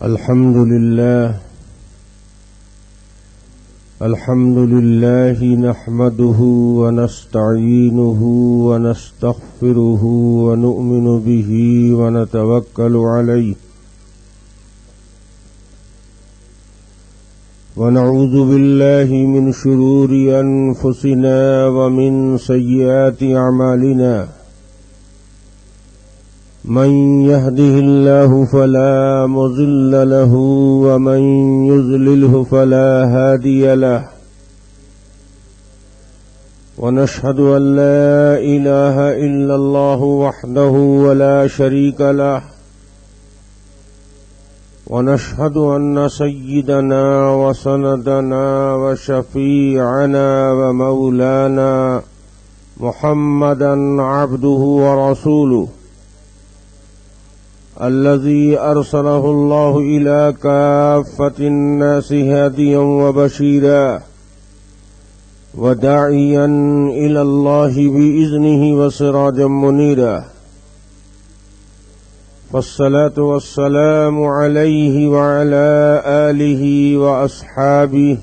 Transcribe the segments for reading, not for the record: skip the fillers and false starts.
الحمد لله نحمده ونستعينه ونستغفره ونؤمن به ونتوكل عليه ونعوذ بالله من شرور أنفسنا ومن سيئات أعمالنا من يهده الله فلا مضل له ومن يضلله فلا هادي له ونشهد أن لا إله إلا الله وحده ولا شريك له ونشهد أن سيدنا وسندنا وشفيعنا ومولانا محمدا عبده ورسوله الذي أرسله الله إلى كافة الناس هاديا وبشيرا وداعيا إلى الله بإذنه وسراجا منيرا فالصلاة والسلام عليه وعلى آله وأصحابه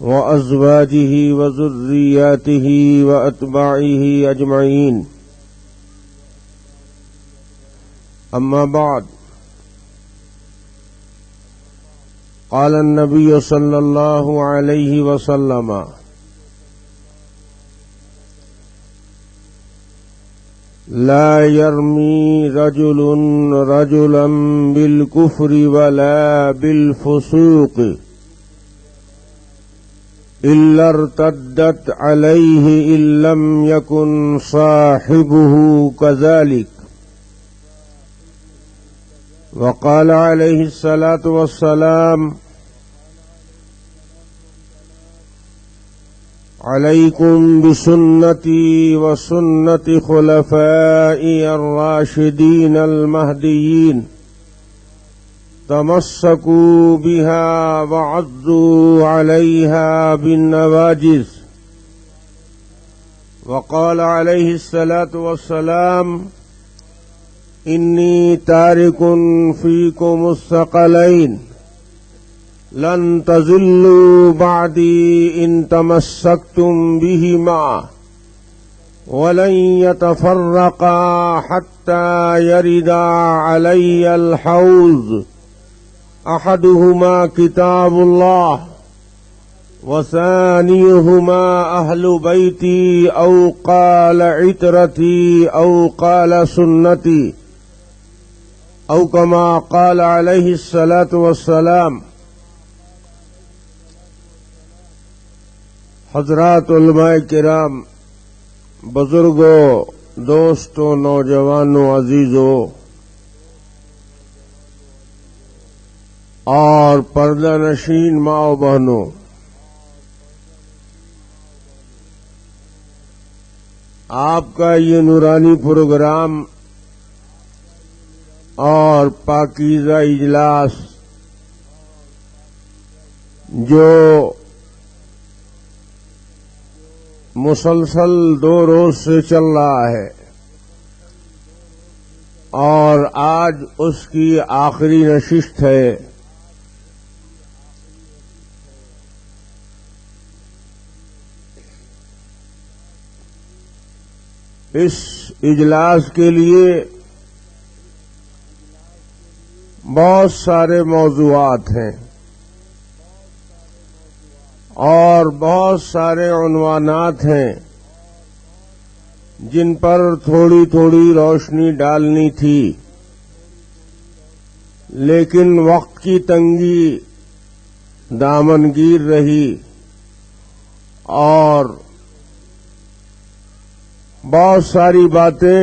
وأزواجه وذرياته وأتباعه أجمعين أما بعد قال النبي صلى الله عليه وسلم لا يرمي رجل رجلا بالكفر ولا بالفسوق إلا ارتدت عليه إن لم يكن صاحبه كذلك وقال عليه الصلاة والسلام عليكم بسنتي وسنة خلفائي الراشدين المهديين تمسكوا بها وعضوا عليها بالنواجذ وقال عليه الصلاة والسلام إني تارك فيكم الثقلين لن تضلوا بعدي إن تمسكتم بهما ولن يتفرقا حتى يردا علي الحوض أحدهما كتاب الله وثانيهما أهل بيتي أو قال عترتي أو قال سنتي أو كما قال عليه الصلاة والسلام. حضرات علماء کرام، بزرگوں، دوستوں، نوجوانوں، عزیزوں اور پردہ نشین ماں و بہنوں، آپ کا یہ نورانی پروگرام اور پاکیزہ اجلاس جو مسلسل 2 روز سے چل رہا ہے اور آج اس کی آخری نشست ہے، اس اجلاس کے لیے بہت سارے موضوعات ہیں اور بہت سارے عنوانات ہیں جن پر تھوڑی تھوڑی روشنی ڈالنی تھی، لیکن وقت کی تنگی دامنگیر رہی اور بہت ساری باتیں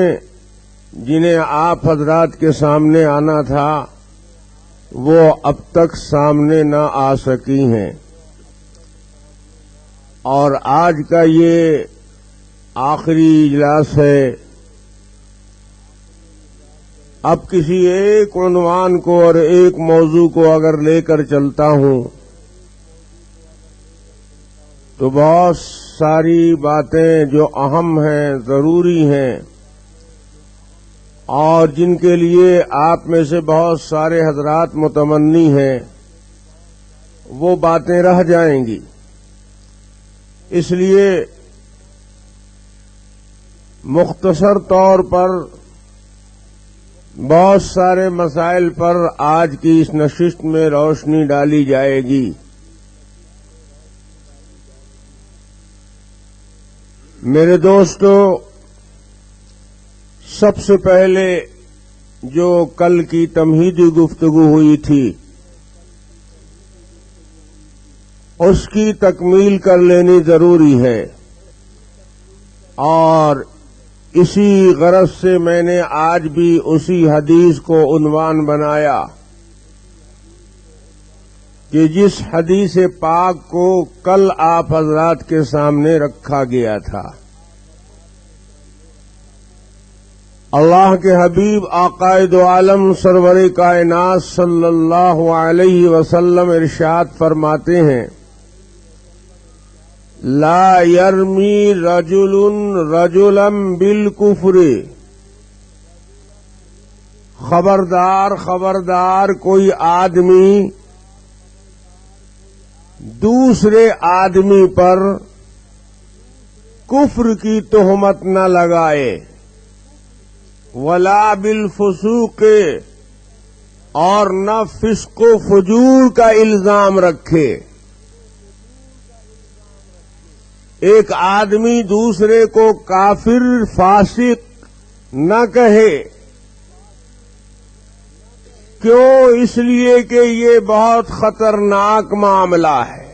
جنہیں آپ حضرات کے سامنے آنا تھا وہ اب تک سامنے نہ آ سکی ہیں، اور آج کا یہ آخری اجلاس ہے۔ اب کسی ایک عنوان کو اور ایک موضوع کو اگر لے کر چلتا ہوں تو بہت ساری باتیں جو اہم ہیں، ضروری ہیں، اور جن کے لیے آپ میں سے بہت سارے حضرات متمنی ہیں وہ باتیں رہ جائیں گی، اس لیے مختصر طور پر بہت سارے مسائل پر آج کی اس نشست میں روشنی ڈالی جائے گی۔ میرے دوستو، سب سے پہلے جو کل کی تمہیدی گفتگو ہوئی تھی اس کی تکمیل کر لینی ضروری ہے، اور اسی غرض سے میں نے آج بھی اسی حدیث کو عنوان بنایا کہ جس حدیث پاک کو کل آپ حضرات کے سامنے رکھا گیا تھا۔ اللہ کے حبیب عقائد عالم سرور کائنات صلی اللہ علیہ وسلم ارشاد فرماتے ہیں، لا یرمی رجل رجلا بالکفر، خبردار خبردار کوئی آدمی دوسرے آدمی پر کفر کی تہمت نہ لگائے، ولا بالفسوق، اور نہ فسق و فجور کا الزام رکھے۔ ایک آدمی دوسرے کو کافر فاسق نہ کہے، کیوں؟ اس لیے کہ یہ بہت خطرناک معاملہ ہے،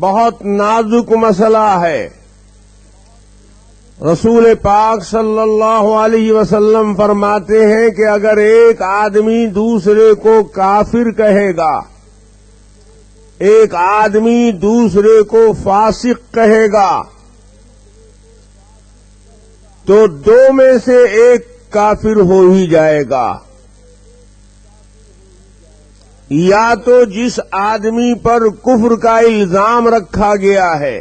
بہت نازک مسئلہ ہے۔ رسول پاک صلی اللہ علیہ وسلم فرماتے ہیں کہ اگر ایک آدمی دوسرے کو کافر کہے گا، ایک آدمی دوسرے کو فاسق کہے گا، تو دو میں سے ایک کافر ہو ہی جائے گا۔ یا تو جس آدمی پر کفر کا الزام رکھا گیا ہے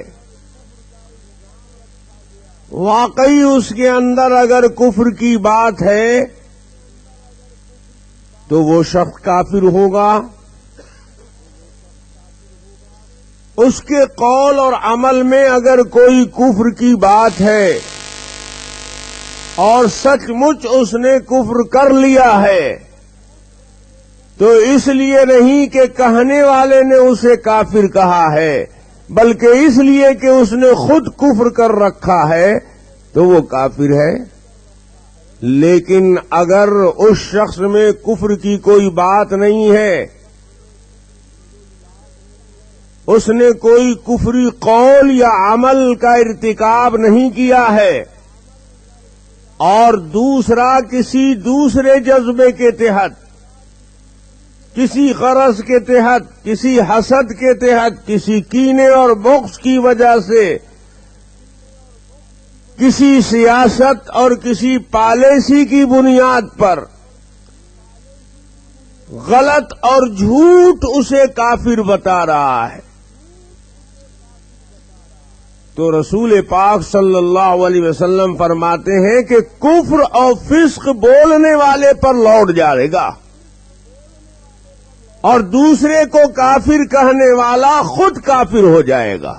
واقعی اس کے اندر اگر کفر کی بات ہے تو وہ شخص کافر ہوگا، اس کے قول اور عمل میں اگر کوئی کفر کی بات ہے اور سچ مچ اس نے کفر کر لیا ہے تو اس لیے نہیں کہ کہنے والے نے اسے کافر کہا ہے، بلکہ اس لیے کہ اس نے خود کفر کر رکھا ہے تو وہ کافر ہے۔ لیکن اگر اس شخص میں کفر کی کوئی بات نہیں ہے، اس نے کوئی کفری قول یا عمل کا ارتکاب نہیں کیا ہے، اور دوسرا کسی دوسرے جذبے کے تحت، کسی غرض کے تحت، کسی حسد کے تحت، کسی کینے اور بغض کی وجہ سے، کسی سیاست اور کسی پالیسی کی بنیاد پر غلط اور جھوٹ اسے کافر بتا رہا ہے، تو رسول پاک صلی اللہ علیہ وسلم فرماتے ہیں کہ کفر اور فسق بولنے والے پر لوٹ جائے گا، اور دوسرے کو کافر کہنے والا خود کافر ہو جائے گا۔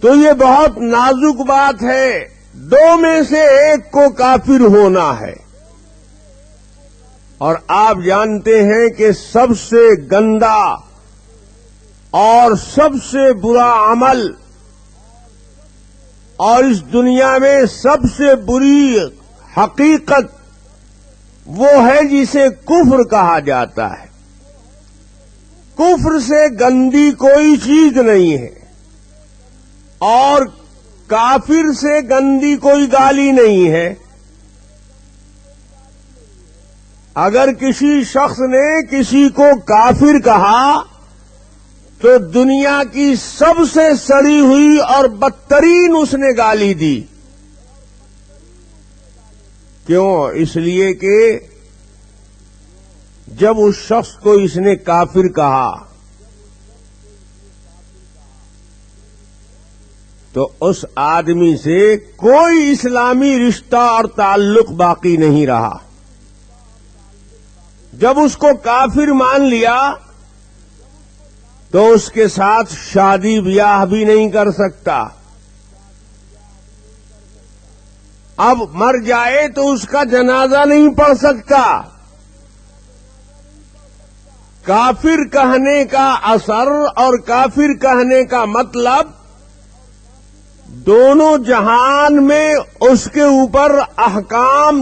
تو یہ بہت نازک بات ہے، دو میں سے ایک کو کافر ہونا ہے۔ اور آپ جانتے ہیں کہ سب سے گندا اور سب سے برا عمل اور اس دنیا میں سب سے بری حقیقت وہ ہے جسے کفر کہا جاتا ہے۔ کفر سے گندی کوئی چیز نہیں ہے، اور کافر سے گندی کوئی گالی نہیں ہے۔ اگر کسی شخص نے کسی کو کافر کہا تو دنیا کی سب سے سڑی ہوئی اور بدترین اس نے گالی دی۔ کیوں؟ اس لیے کہ جب اس شخص کو اس نے کافر کہا تو اس آدمی سے کوئی اسلامی رشتہ اور تعلق باقی نہیں رہا. جب اس کو کافر مان لیا تو اس کے ساتھ شادی بیاہ بھی نہیں کر سکتا. اب مر جائے تو اس کا جنازہ نہیں پڑھ سکتا. کافر کہنے کا اثر اور کافر کہنے کا مطلب دونوں جہان میں اس کے اوپر احکام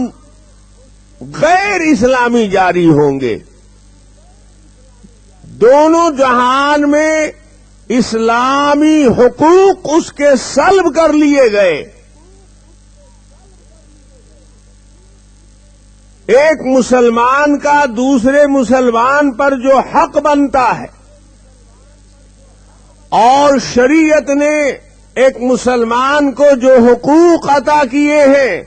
غیر اسلامی جاری ہوں گے. دونوں جہان میں اسلامی حقوق اس کے سلب کر لیے گئے. ایک مسلمان کا دوسرے مسلمان پر جو حق بنتا ہے اور شریعت نے ایک مسلمان کو جو حقوق عطا کیے ہیں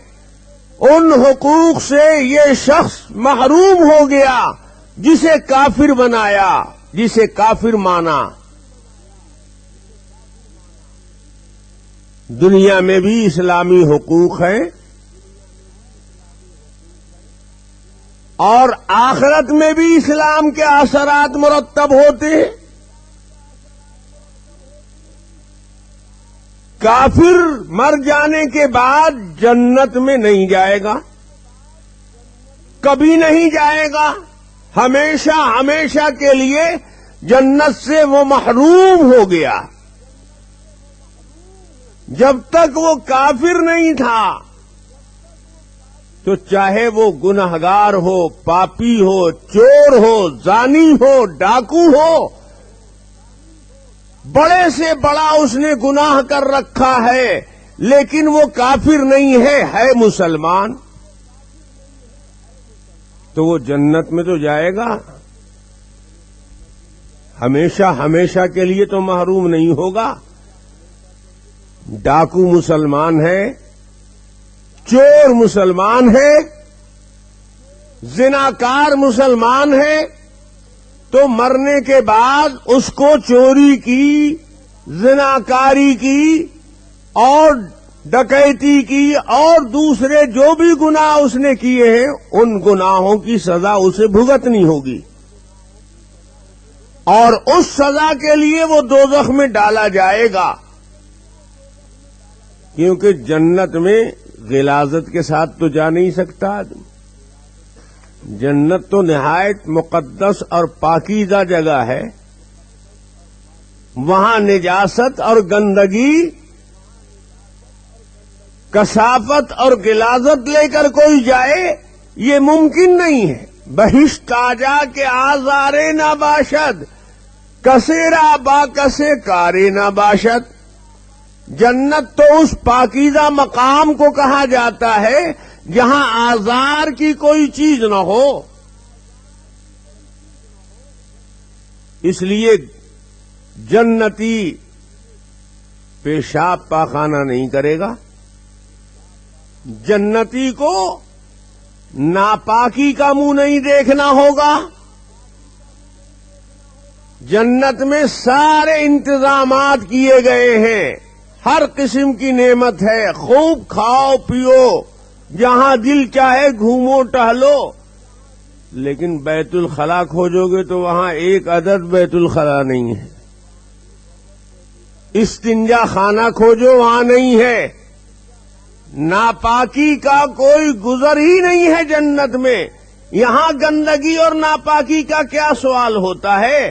ان حقوق سے یہ شخص محروم ہو گیا جسے کافر بنایا، جسے کافر مانا. دنیا میں بھی اسلامی حقوق ہیں اور آخرت میں بھی اسلام کے اثرات مرتب ہوتے ہیں. کافر مر جانے کے بعد جنت میں نہیں جائے گا، کبھی نہیں جائے گا. ہمیشہ ہمیشہ کے لیے جنت سے وہ محروم ہو گیا. جب تک وہ کافر نہیں تھا تو چاہے وہ گنہگار ہو، پاپی ہو، چور ہو، زانی ہو، ڈاکو ہو، بڑے سے بڑا اس نے گناہ کر رکھا ہے لیکن وہ کافر نہیں ہے مسلمان، تو وہ جنت میں تو جائے گا. ہمیشہ ہمیشہ کے لیے تو محروم نہیں ہوگا. ڈاکو مسلمان ہے، چور مسلمان ہے، زناکار مسلمان ہے، تو مرنے کے بعد اس کو چوری کی، زناکاری کی اور ڈکیتی کی اور دوسرے جو بھی گناہ اس نے کیے ہیں ان گناہوں کی سزا اسے بھگتنی ہوگی اور اس سزا کے لیے وہ دوزخ میں ڈالا جائے گا. کیونکہ جنت میں غلاظت کے ساتھ تو جا نہیں سکتا آدمی. جنت تو نہایت مقدس اور پاکیزہ جگہ ہے. وہاں نجاست اور گندگی، کثافت اور غلاظت لے کر کوئی جائے یہ ممکن نہیں ہے. بہشت آجا کے آزارے نہ باشد، کسیرا با کسے کارے نہ باشد. جنت تو اس پاکیزہ مقام کو کہا جاتا ہے جہاں آزار کی کوئی چیز نہ ہو. اس لیے جنتی پیشاب پاخانہ نہیں کرے گا. جنتی کو ناپاکی کا منہ نہیں دیکھنا ہوگا. جنت میں سارے انتظامات کیے گئے ہیں، ہر قسم کی نعمت ہے. خوب کھاؤ پیو، جہاں دل چاہے گھومو ٹہلو. لیکن بیت الخلا کھوجو گے تو وہاں ایک عدد بیت الخلا نہیں ہے. استنجا خانہ کھوجو وہاں نہیں ہے. ناپاکی کا کوئی گزر ہی نہیں ہے جنت میں. یہاں گندگی اور ناپاکی کا کیا سوال ہوتا ہے؟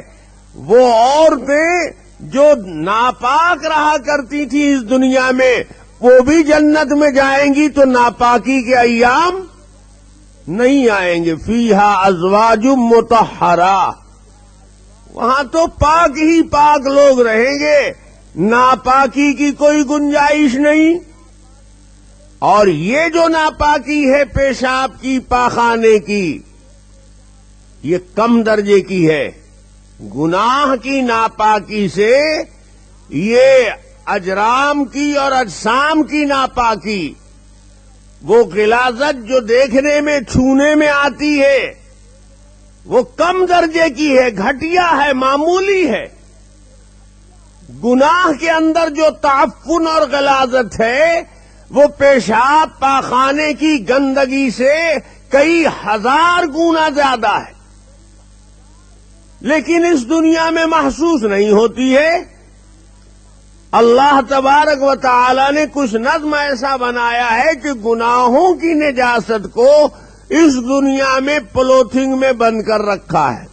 وہ عورتیں جو ناپاک رہا کرتی تھی اس دنیا میں وہ بھی جنت میں جائیں گی تو ناپاکی کے ایام نہیں آئیں گے. فیہا ازواج مطہرہ، وہاں تو پاک ہی پاک لوگ رہیں گے، ناپاکی کی کوئی گنجائش نہیں. اور یہ جو ناپاکی ہے پیشاب کی، پاخانے کی، یہ کم درجے کی ہے. گناہ کی ناپاکی سے یہ اجرام کی اور اجسام کی ناپاکی، وہ غلاظت جو دیکھنے میں چھونے میں آتی ہے وہ کم درجے کی ہے، گھٹیا ہے، معمولی ہے. گناہ کے اندر جو تعفن اور غلاظت ہے وہ پیشاب پاخانے کی گندگی سے کئی ہزار گنا زیادہ ہے، لیکن اس دنیا میں محسوس نہیں ہوتی ہے۔ اللہ تبارک و تعالی نے کچھ نظم ایسا بنایا ہے کہ گناہوں کی نجاست کو اس دنیا میں پولیتھین میں بند کر رکھا ہے۔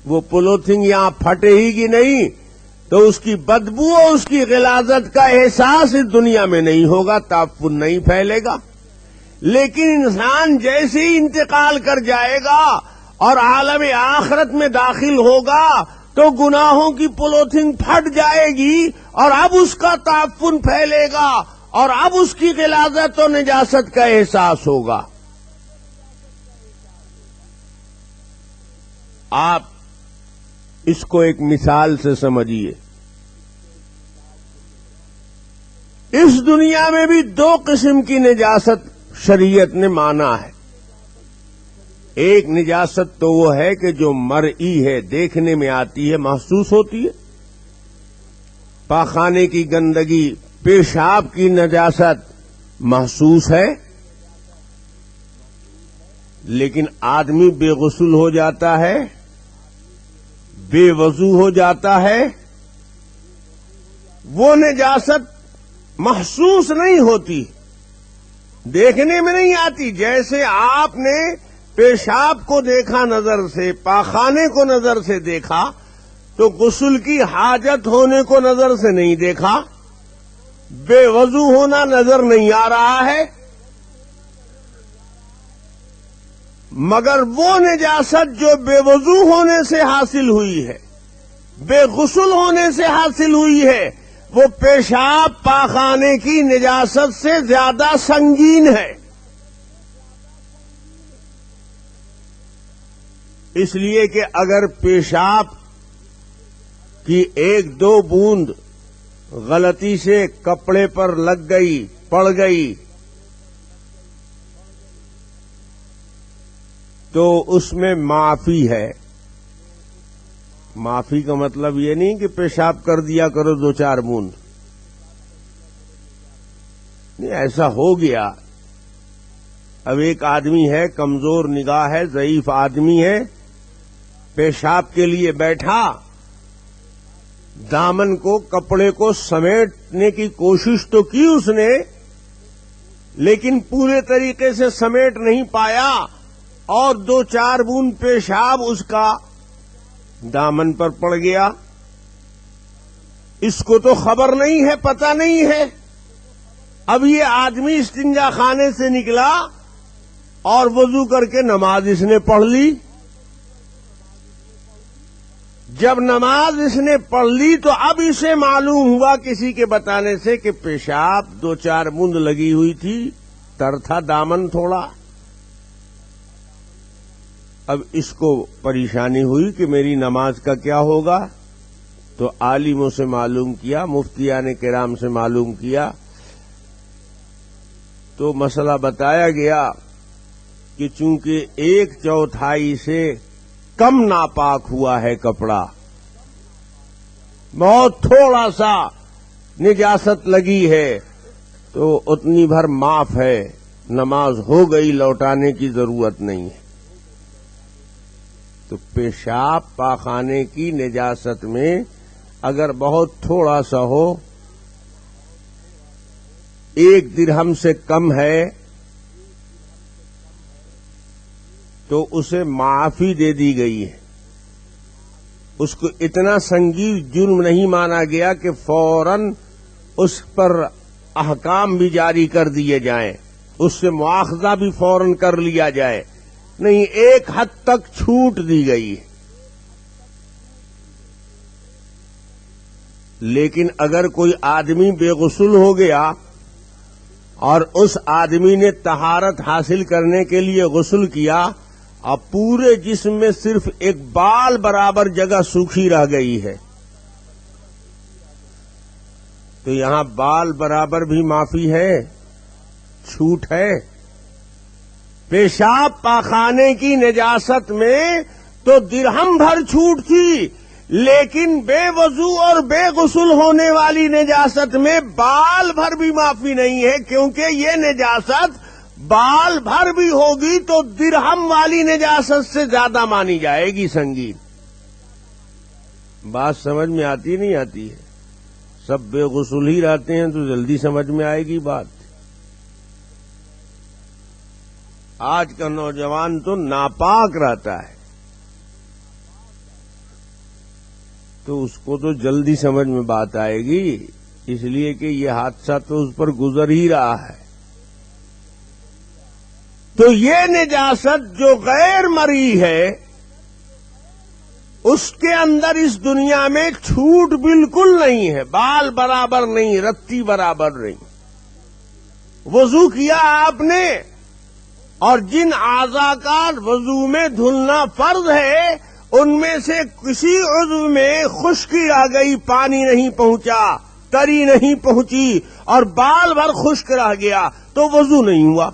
وہ پولیتھین یہاں پھٹے ہی گی نہیں تو اس کی بدبو اور اس کی غلاظت کا احساس اس دنیا میں نہیں ہوگا، تعفن نہیں پھیلے گا۔ لیکن انسان جیسے ہی انتقال کر جائے گا اور عالم آخرت میں داخل ہوگا تو گناہوں کی پولیتھین پھٹ جائے گی اور اب اس کا تعفن پھیلے گا اور اب اس کی غلاظت و نجاست کا احساس ہوگا۔ آپ اس کو ایک مثال سے سمجھیے۔ اس دنیا میں بھی دو قسم کی نجاست شریعت نے مانا ہے۔ ایک نجاست تو وہ ہے کہ جو مرئی ہے، دیکھنے میں آتی ہے، محسوس ہوتی ہے۔ پاخانے کی گندگی، پیشاب کی نجاست محسوس ہے، لیکن آدمی بے غسل ہو جاتا ہے، بے وضو ہو جاتا ہے، وہ نجاست محسوس نہیں ہوتی، دیکھنے میں نہیں آتی۔ جیسے آپ نے پیشاب کو دیکھا نظر سے، پاخانے کو نظر سے دیکھا تو غسل کی حاجت ہونے کو نظر سے نہیں دیکھا، بے وضو ہونا نظر نہیں آ رہا ہے، مگر وہ نجاست جو بے وضو ہونے سے حاصل ہوئی ہے، بے غسل ہونے سے حاصل ہوئی ہے، وہ پیشاب پاخانے کی نجاست سے زیادہ سنگین ہے۔ اس لیے کہ اگر پیشاب کی ایک دو بوند غلطی سے کپڑے پر لگ گئی، پڑ گئی، تو اس میں معافی ہے۔ معافی کا مطلب یہ نہیں کہ پیشاب کر دیا کرو دو چار بوند، نہیں، ایسا ہو گیا۔ اب ایک آدمی ہے، کمزور نگاہ ہے، ضعیف آدمی ہے، پیشاب کے لیے بیٹھا، دامن کو، کپڑے کو سمیٹنے کی کوشش تو کی اس نے، لیکن پورے طریقے سے سمیٹ نہیں پایا اور دو چار بوند پیشاب اس کا دامن پر پڑ گیا۔ اس کو تو خبر نہیں ہے، پتہ نہیں ہے۔ اب یہ آدمی استنجا خانے سے نکلا اور وضو کر کے نماز اس نے پڑھ لی۔ جب نماز اس نے پڑھ لی تو اب اسے معلوم ہوا کسی کے بتانے سے کہ پیشاب دو چار بوند لگی ہوئی تھی، تر تھا دامن تھوڑا۔ اب اس کو پریشانی ہوئی کہ میری نماز کا کیا ہوگا، تو عالموں سے معلوم کیا، مفتیان کرام سے معلوم کیا، تو مسئلہ بتایا گیا کہ چونکہ 1/4 سے کم ناپاک ہوا ہے کپڑا، بہت تھوڑا سا نجاست لگی ہے، تو اتنی بھر معاف ہے، نماز ہو گئی، لوٹانے کی ضرورت نہیں ہے۔ تو پیشاب پاخانے کی نجاست میں اگر بہت تھوڑا سا ہو، 1 درہم سے کم ہے، تو اسے معافی دے دی گئی ہے۔ اس کو اتنا سنگین جرم نہیں مانا گیا کہ فوراً اس پر احکام بھی جاری کر دیے جائیں، اس سے مواخذہ بھی فوراً کر لیا جائے، نہیں، ایک حد تک چھوٹ دی گئی ہے۔ لیکن اگر کوئی آدمی بے غسل ہو گیا اور اس آدمی نے طہارت حاصل کرنے کے لیے غسل کیا، اب پورے جسم میں صرف ایک بال برابر جگہ سوکھی رہ گئی ہے، تو یہاں بال برابر بھی معافی ہے، چھوٹ ہے۔ پیشاب پاخانے کی نجاست میں تو درہم بھر چھوٹ تھی، لیکن بے وضو اور بے غسل ہونے والی نجاست میں بال بھر بھی معافی نہیں ہے، کیونکہ یہ نجاست بال بھر بھی ہوگی تو درہم والی نجاست سے زیادہ مانی جائے گی سنگین۔ بات سمجھ میں آتی نہیں آتی ہے؟ سب بے غسل ہی رہتے ہیں تو جلدی سمجھ میں آئے گی بات۔ آج کا نوجوان تو ناپاک رہتا ہے تو اس کو تو جلدی سمجھ میں بات آئے گی، اس لیے کہ یہ حادثہ تو اس پر گزر ہی رہا ہے۔ تو یہ نجاست جو غیر مری ہے اس کے اندر اس دنیا میں چھوٹ بالکل نہیں ہے، بال برابر نہیں، رتی برابر نہیں۔ وضو کیا آپ نے اور جن اعضاء کا وضو میں دھلنا فرض ہے ان میں سے کسی عضو میں خشکی آ گئی، پانی نہیں پہنچا، تری نہیں پہنچی اور بال بھر خشک رہ گیا تو وضو نہیں ہوا،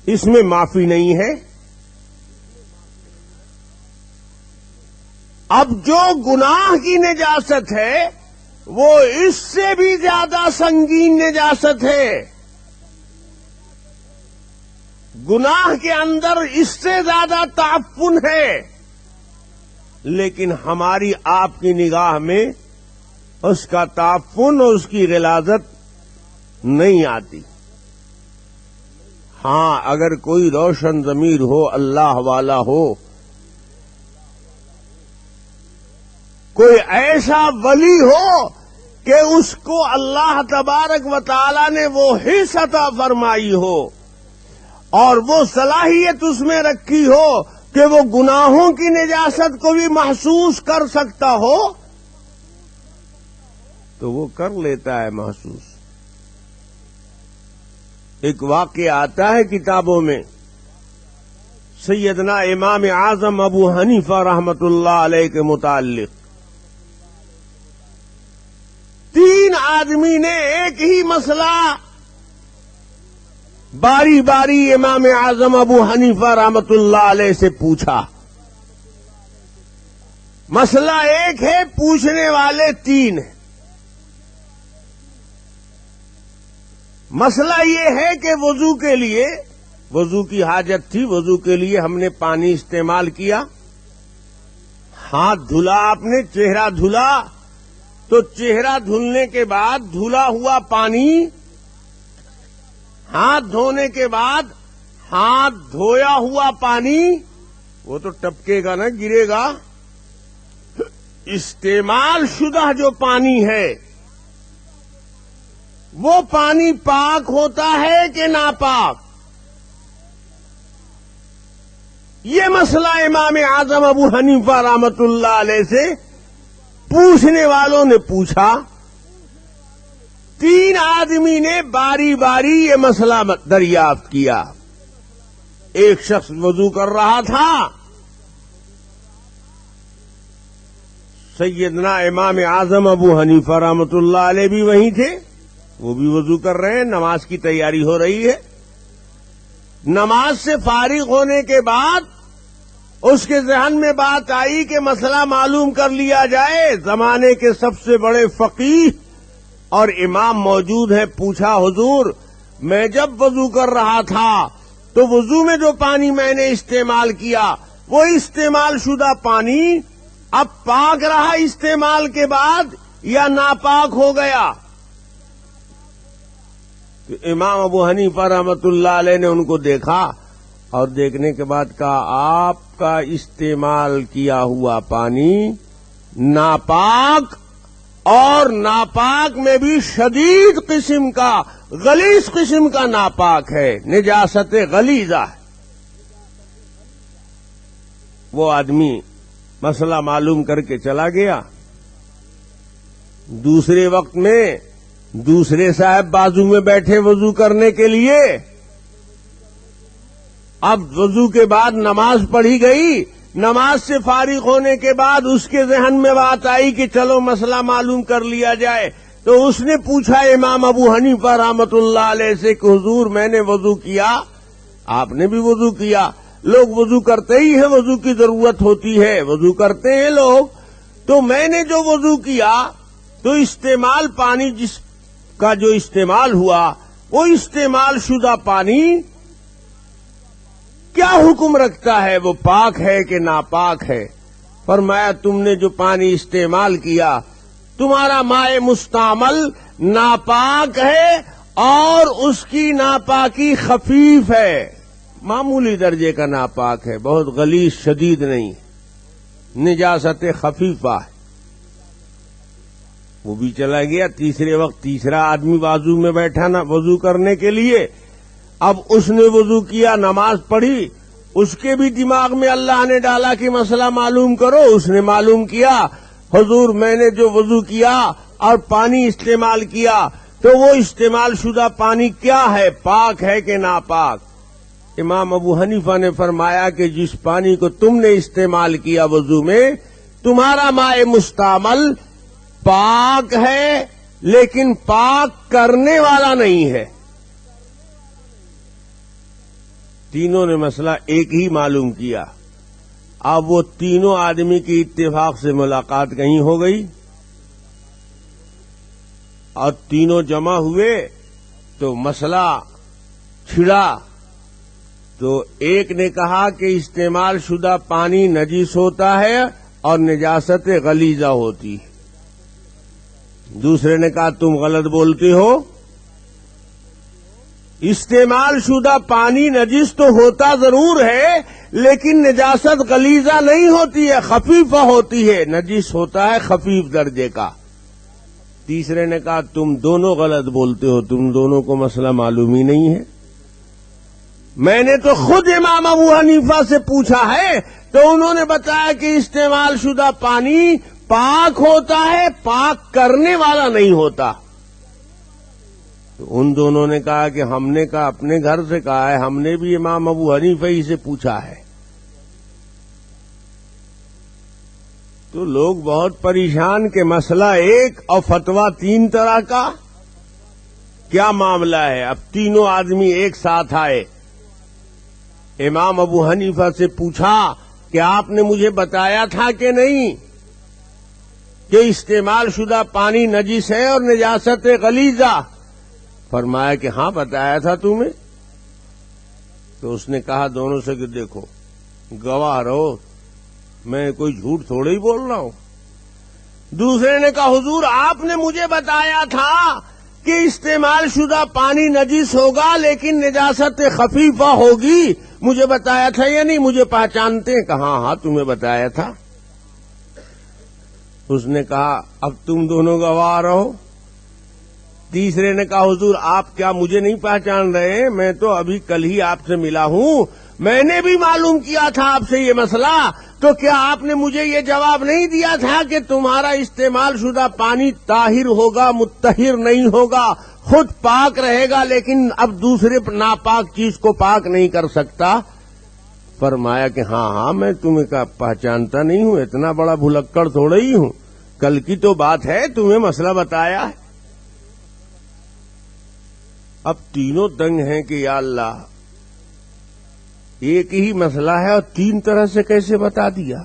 اس میں معافی نہیں ہے۔ اب جو گناہ کی نجاست ہے وہ اس سے بھی زیادہ سنگین نجاست ہے۔ گناہ کے اندر اس سے زیادہ تعفن ہے، لیکن ہماری آپ کی نگاہ میں اس کا تعفن اور اس کی غلاظت نہیں آتی۔ ہاں، اگر کوئی روشن ضمیر ہو، اللہ والا ہو، کوئی ایسا ولی ہو کہ اس کو اللہ تبارک و تعالی نے وہ حس عطا فرمائی ہو اور وہ صلاحیت اس میں رکھی ہو کہ وہ گناہوں کی نجاست کو بھی محسوس کر سکتا ہو تو وہ کر لیتا ہے محسوس۔ ایک واقعہ آتا ہے کتابوں میں، سیدنا امام اعظم ابو حنیفہ رحمت اللہ علیہ کے متعلق 3 آدمی نے ایک ہی مسئلہ باری باری امام اعظم ابو حنیفہ رحمت اللہ علیہ سے پوچھا۔ مسئلہ ایک ہے، پوچھنے والے 3 ہیں۔ مسئلہ یہ ہے کہ وضو کے لیے، وضو کی حاجت تھی، وضو کے لیے ہم نے پانی استعمال کیا، ہاتھ دھلا، آپ نے چہرہ دھلا، تو چہرہ دھلنے کے بعد دھلا ہوا پانی، ہاتھ دھونے کے بعد ہاتھ دھویا ہوا پانی، وہ تو ٹپکے گا نا، گرے گا۔ استعمال شدہ جو پانی ہے وہ پانی پاک ہوتا ہے کہ ناپاک؟ یہ مسئلہ امام اعظم ابو حنیفہ رحمت اللہ علیہ سے پوچھنے والوں نے پوچھا۔ 3 آدمی نے باری باری یہ مسئلہ دریافت کیا۔ ایک شخص وضو کر رہا تھا، سیدنا امام اعظم ابو حنیفہ رحمت اللہ علیہ بھی وہیں تھے، وہ بھی وضو کر رہے ہیں، نماز کی تیاری ہو رہی ہے۔ نماز سے فارغ ہونے کے بعد اس کے ذہن میں بات آئی کہ مسئلہ معلوم کر لیا جائے۔ زمانے کے سب سے بڑے فقیہ اور امام موجود ہیں۔ پوچھا، حضور میں جب وضو کر رہا تھا تو وضو میں جو پانی میں نے استعمال کیا وہ استعمال شدہ پانی اب پاک رہا استعمال کے بعد یا ناپاک ہو گیا؟ تو امام ابو حنیفہ رحمت اللہ علیہ نے ان کو دیکھا اور دیکھنے کے بعد کہا، آپ کا استعمال کیا ہوا پانی ناپاک، اور ناپاک میں بھی شدید قسم کا، غلیظ قسم کا ناپاک ہے، نجاست غلیظہ ہے۔ وہ آدمی مسئلہ معلوم کر کے چلا گیا۔ دوسرے وقت میں دوسرے صاحب بازو میں بیٹھے وضو کرنے کے لیے۔ اب وضو کے بعد نماز پڑھی گئی، نماز سے فارغ ہونے کے بعد اس کے ذہن میں بات آئی کہ چلو مسئلہ معلوم کر لیا جائے، تو اس نے پوچھا امام ابو حنیفہ رحمت اللہ علیہ سے کہ حضور میں نے وضو کیا، آپ نے بھی وضو کیا، لوگ وضو کرتے ہی ہیں، وضو کی ضرورت ہوتی ہے، وضو کرتے ہیں لوگ. تو میں نے جو وضو کیا تو استعمال پانی جس کا جو استعمال ہوا وہ استعمال شدہ پانی کیا حکم رکھتا ہے، وہ پاک ہے کہ ناپاک ہے؟ فرمایا تم نے جو پانی استعمال کیا تمہارا مائع مستعمل ناپاک ہے اور اس کی ناپاکی خفیف ہے، معمولی درجے کا ناپاک ہے، بہت غلیظ شدید نہیں، نجاست خفیفہ ہے. وہ بھی چلا گیا. تیسرے وقت تیسرا آدمی وضو میں بیٹھا نا وضو کرنے کے لیے. اب اس نے وضو کیا، نماز پڑھی، اس کے بھی دماغ میں اللہ نے ڈالا کہ مسئلہ معلوم کرو. اس نے معلوم کیا حضور میں نے جو وضو کیا اور پانی استعمال کیا تو وہ استعمال شدہ پانی کیا ہے، پاک ہے کہ ناپاک؟ امام ابو حنیفہ نے فرمایا کہ جس پانی کو تم نے استعمال کیا وضو میں تمہارا مائع مستعمل پاک ہے لیکن پاک کرنے والا نہیں ہے. تینوں نے مسئلہ ایک ہی معلوم کیا. اب وہ تینوں آدمی کی اتفاق سے ملاقات کہیں ہو گئی اور تینوں جمع ہوئے تو مسئلہ چھڑا. تو ایک نے کہا کہ استعمال شدہ پانی نجس ہوتا ہے اور نجاست غلیظہ ہوتی ہے. دوسرے نے کہا تم غلط بولتے ہو، استعمال شدہ پانی نجس تو ہوتا ضرور ہے لیکن نجاست غلیظہ نہیں ہوتی ہے، خفیفہ ہوتی ہے، نجس ہوتا ہے خفیف درجے کا. تیسرے نے کہا تم دونوں غلط بولتے ہو، تم دونوں کو مسئلہ معلوم ہی نہیں ہے. میں نے تو خود امام ابو حنیفہ سے پوچھا ہے تو انہوں نے بتایا کہ استعمال شدہ پانی پاک ہوتا ہے، پاک کرنے والا نہیں ہوتا. تو ان دونوں نے کہا کہ ہم نے کہا اپنے گھر سے کہا ہے، ہم نے بھی امام ابو حنیفہ ہی سے پوچھا ہے. تو لوگ بہت پریشان کہ مسئلہ ایک اور فتویٰ تین طرح کا، کیا معاملہ ہے؟ اب تینوں آدمی ایک ساتھ آئے، امام ابو حنیفہ سے پوچھا کہ آپ نے مجھے بتایا تھا کہ نہیں کہ استعمال شدہ پانی نجس ہے اور نجاست غلیظہ؟ فرمایا کہ ہاں بتایا تھا تمہیں. تو اس نے کہا دونوں سے کہ دیکھو گواہ رہو، میں کوئی جھوٹ تھوڑے ہی بول رہا ہوں. دوسرے نے کہا حضور آپ نے مجھے بتایا تھا کہ استعمال شدہ پانی نجس ہوگا لیکن نجاست خفیفہ ہوگی، مجھے بتایا تھا یا نہیں؟ مجھے پہچانتے ہیں؟ کہا ہاں تمہیں بتایا تھا. اس نے کہا اب تم دونوں گواہ رہو. تیسرے نے کہا حضور آپ کیا مجھے نہیں پہچان رہے؟ میں تو ابھی کل ہی آپ سے ملا ہوں، میں نے بھی معلوم کیا تھا آپ سے یہ مسئلہ، تو کیا آپ نے مجھے یہ جواب نہیں دیا تھا کہ تمہارا استعمال شدہ پانی طاہر ہوگا، مطہر نہیں ہوگا، خود پاک رہے گا لیکن اب دوسرے ناپاک چیز کو پاک نہیں کر سکتا؟ فرمایا کہ ہاں میں تمہیں پہچانتا نہیں ہوں، اتنا بڑا بھلکڑ تھوڑا ہی ہوں، کل کی تو بات ہے، تمہیں مسئلہ بتایا ہے. اب تینوں دنگ ہیں کہ یا اللہ ایک ہی مسئلہ ہے اور تین طرح سے کیسے بتا دیا؟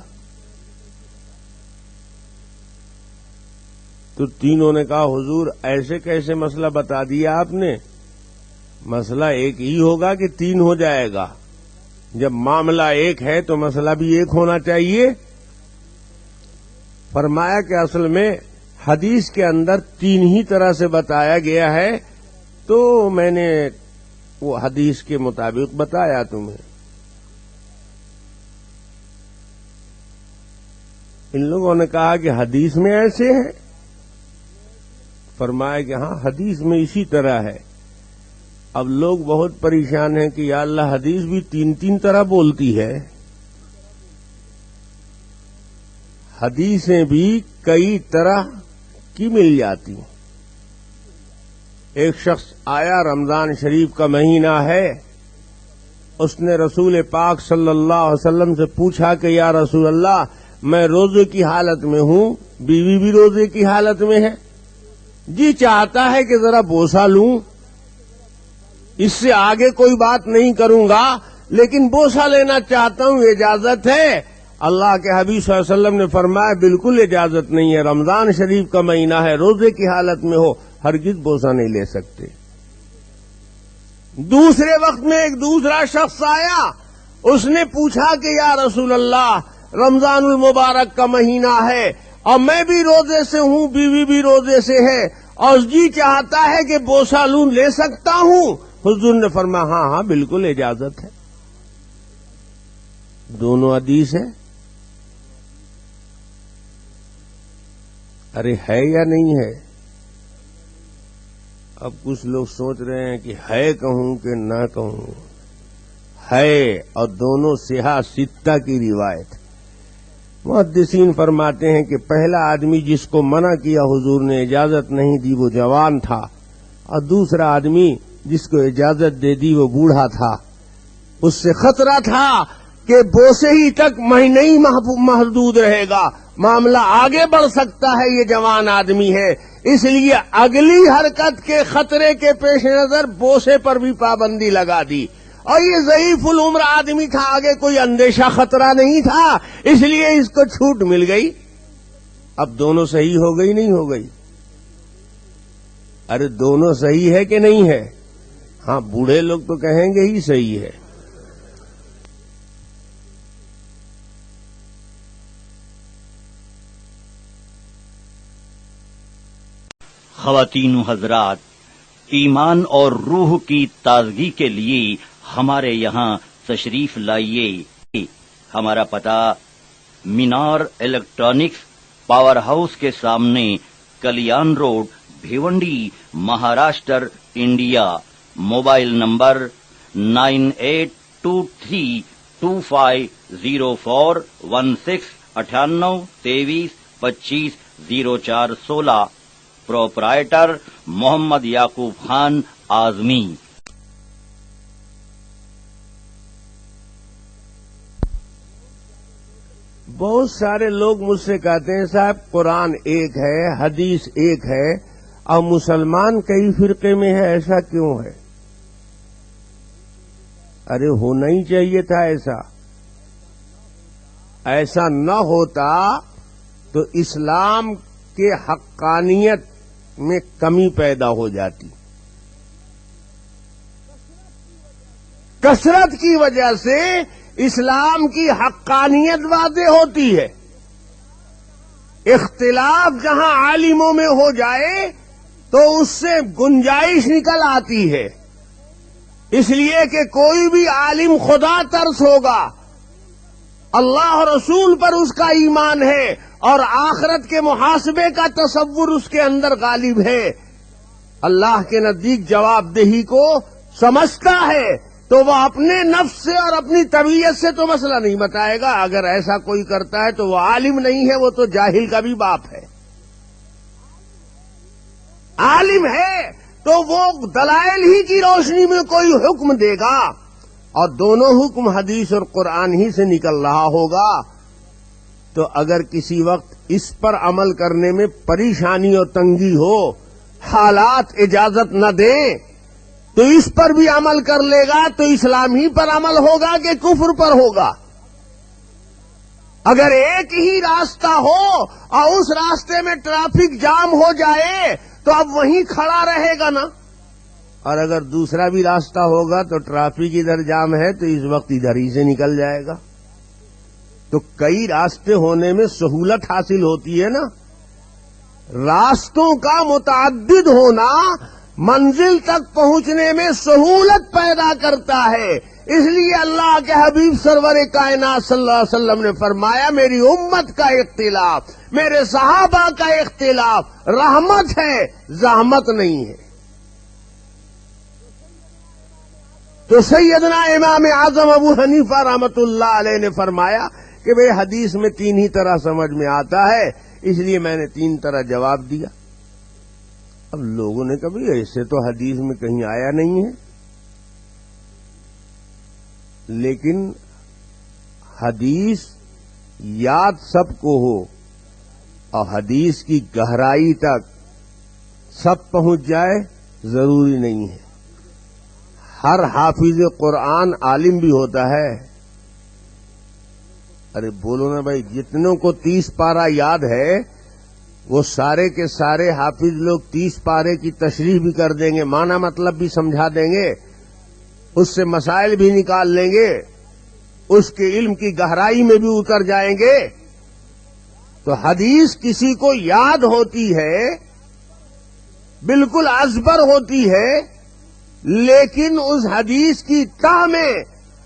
تو تینوں نے کہا حضور ایسے کیسے مسئلہ بتا دیا آپ نے؟ مسئلہ ایک ہی ہوگا کہ تین ہو جائے گا؟ جب معاملہ ایک ہے تو مسئلہ بھی ایک ہونا چاہیے. فرمایا کہ اصل میں حدیث کے اندر تین ہی طرح سے بتایا گیا ہے تو میں نے وہ حدیث کے مطابق بتایا تمہیں. ان لوگوں نے کہا کہ حدیث میں ایسے ہے؟ فرمایا کہ ہاں حدیث میں اسی طرح ہے. اب لوگ بہت پریشان ہیں کہ یا اللہ حدیث بھی تین طرح بولتی ہے. حدیثیں بھی کئی طرح کی مل جاتی ہیں. ایک شخص آیا، رمضان شریف کا مہینہ ہے، اس نے رسول پاک صلی اللہ علیہ وسلم سے پوچھا کہ یا رسول اللہ میں روزے کی حالت میں ہوں، بیوی بھی روزے کی حالت میں ہے، جی چاہتا ہے کہ ذرا بوسہ لوں، اس سے آگے کوئی بات نہیں کروں گا لیکن بوسہ لینا چاہتا ہوں، اجازت ہے؟ اللہ کے حبیب صلی اللہ علیہ وسلم نے فرمایا بالکل اجازت نہیں ہے، رمضان شریف کا مہینہ ہے، روزے کی حالت میں ہو ہرگز بوسہ نہیں لے سکتے۔ دوسرے وقت میں ایک دوسرا شخص آیا، اس نے پوچھا کہ یا رسول اللہ، رمضان المبارک کا مہینہ ہے اور میں بھی روزے سے ہوں، بیوی بھی روزے سے ہے، اور جی چاہتا ہے کہ بوسہ لوں، لے سکتا ہوں؟ حضور نے فرمایا ہاں ہاں بالکل اجازت ہے۔ دونوں حدیث ہے، ارے ہے یا نہیں ہے؟ اب کچھ لوگ سوچ رہے ہیں کہ ہے کہوں کہ نہ کہوں۔ ہے، اور دونوں صحاح ستہ کی روایت۔ محدثین فرماتے ہیں کہ پہلا آدمی جس کو منع کیا حضور نے، اجازت نہیں دی، وہ جوان تھا، اور دوسرا آدمی جس کو اجازت دے دی وہ بوڑھا تھا۔ اس سے خطرہ تھا کہ بوسے ہی تک نہیں محدود رہے گا، معاملہ آگے بڑھ سکتا ہے، یہ جوان آدمی ہے، اس لیے اگلی حرکت کے خطرے کے پیش نظر بوسے پر بھی پابندی لگا دی۔ اور یہ ضعیف العمر آدمی تھا، آگے کوئی اندیشہ خطرہ نہیں تھا، اس لیے اس کو چھوٹ مل گئی۔ اب دونوں صحیح ہو گئی نہیں ہو گئی؟ ارے دونوں صحیح ہے کہ نہیں ہے؟ ہاں، بوڑھے لوگ تو کہیں گے ہی صحیح ہے۔ خواتین و حضرات، ایمان اور روح کی تازگی کے لیے ہمارے یہاں تشریف لائیے۔ ہمارا پتہ مینار الیکٹرانکس پاور ہاؤس کے سامنے، Kalyan road, Bhiwandi, Maharashtra, India. Mobile number 9823250416 9823250416۔ Proprietor Mohammad Yaqub Khan Azmi. بہت سارے لوگ مجھ سے کہتے ہیں صاحب قرآن ایک ہے، حدیث ایک ہے، اور مسلمان کئی فرقے میں ہے، ایسا کیوں ہے؟ ارے ہونا ہی چاہیے تھا ایسا نہ ہوتا تو اسلام کے حقانیت میں کمی پیدا ہو جاتی۔ کثرت کی وجہ سے اسلام کی حقانیت واضح ہوتی ہے۔ اختلاف جہاں عالموں میں ہو جائے تو اس سے گنجائش نکل آتی ہے، اس لیے کہ کوئی بھی عالم خدا ترس ہوگا، اللہ اور رسول پر اس کا ایمان ہے، اور آخرت کے محاسبے کا تصور اس کے اندر غالب ہے، اللہ کے نزدیک جواب دہی کو سمجھتا ہے، تو وہ اپنے نفس سے اور اپنی طبیعت سے تو مسئلہ نہیں بتائے گا۔ اگر ایسا کوئی کرتا ہے تو وہ عالم نہیں ہے، وہ تو جاہل کا بھی باپ ہے۔ عالم ہے تو وہ دلائل ہی کی روشنی میں کوئی حکم دے گا، اور دونوں حکم حدیث اور قرآن ہی سے نکل رہا ہوگا۔ تو اگر کسی وقت اس پر عمل کرنے میں پریشانی اور تنگی ہو، حالات اجازت نہ دیں، تو اس پر بھی عمل کر لے گا تو اسلام ہی پر عمل ہوگا کہ کفر پر ہوگا؟ اگر ایک ہی راستہ ہو اور اس راستے میں ٹریفک جام ہو جائے تو اب وہیں کھڑا رہے گا نا، اور اگر دوسرا بھی راستہ ہوگا تو ٹریفک ادھر جام ہے تو اس وقت ادھر ہی سے نکل جائے گا۔ تو کئی راستے ہونے میں سہولت حاصل ہوتی ہے نا۔ راستوں کا متعدد ہونا منزل تک پہنچنے میں سہولت پیدا کرتا ہے، اس لیے اللہ کے حبیب سرور کائنات صلی اللہ علیہ وسلم نے فرمایا میری امت کا اختلاف، میرے صحابہ کا اختلاف رحمت ہے، زحمت نہیں ہے۔ تو سیدنا امام اعظم ابو حنیفہ رحمۃ اللہ علیہ نے فرمایا کہ بھئی حدیث میں تین ہی طرح سمجھ میں آتا ہے، اس لیے میں نے تین طرح جواب دیا۔ اب لوگوں نے کبھی ایسے تو حدیث میں کہیں آیا نہیں ہے، لیکن حدیث یاد سب کو ہو اور حدیث کی گہرائی تک سب پہنچ جائے ضروری نہیں ہے۔ ہر حافظ قرآن عالم بھی ہوتا ہے؟ ارے بولو نا بھائی، جتنوں کو 30 پارہ یاد ہے وہ سارے کے سارے حافظ لوگ 30 پارے کی تشریح بھی کر دیں گے، معنی مطلب بھی سمجھا دیں گے، اس سے مسائل بھی نکال لیں گے، اس کے علم کی گہرائی میں بھی اتر جائیں گے۔ تو حدیث کسی کو یاد ہوتی ہے، بالکل ازبر ہوتی ہے، لیکن اس حدیث کی تہ میں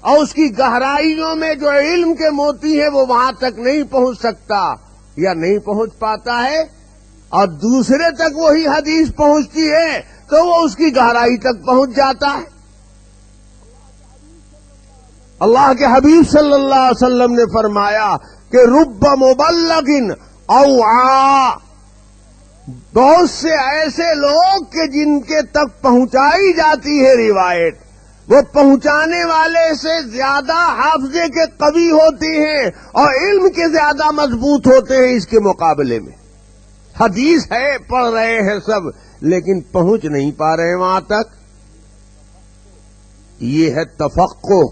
اور اس کی گہرائیوں میں جو علم کے موتی ہیں وہ وہاں تک نہیں پہنچ سکتا یا نہیں پہنچ پاتا ہے، اور دوسرے تک وہی حدیث پہنچتی ہے تو وہ اس کی گہرائی تک پہنچ جاتا ہے۔ اللہ کے حبیب صلی اللہ علیہ وسلم نے فرمایا کہ رب مبلغ اوعا، بہت سے ایسے لوگ کہ جن کے تک پہنچائی جاتی ہے روایت، وہ پہنچانے والے سے زیادہ حافظے کے قوی ہوتے ہیں اور علم کے زیادہ مضبوط ہوتے ہیں اس کے مقابلے میں۔ حدیث ہے، پڑھ رہے ہیں سب، لیکن پہنچ نہیں پا رہے وہاں تک۔ یہ ہے تفقہ،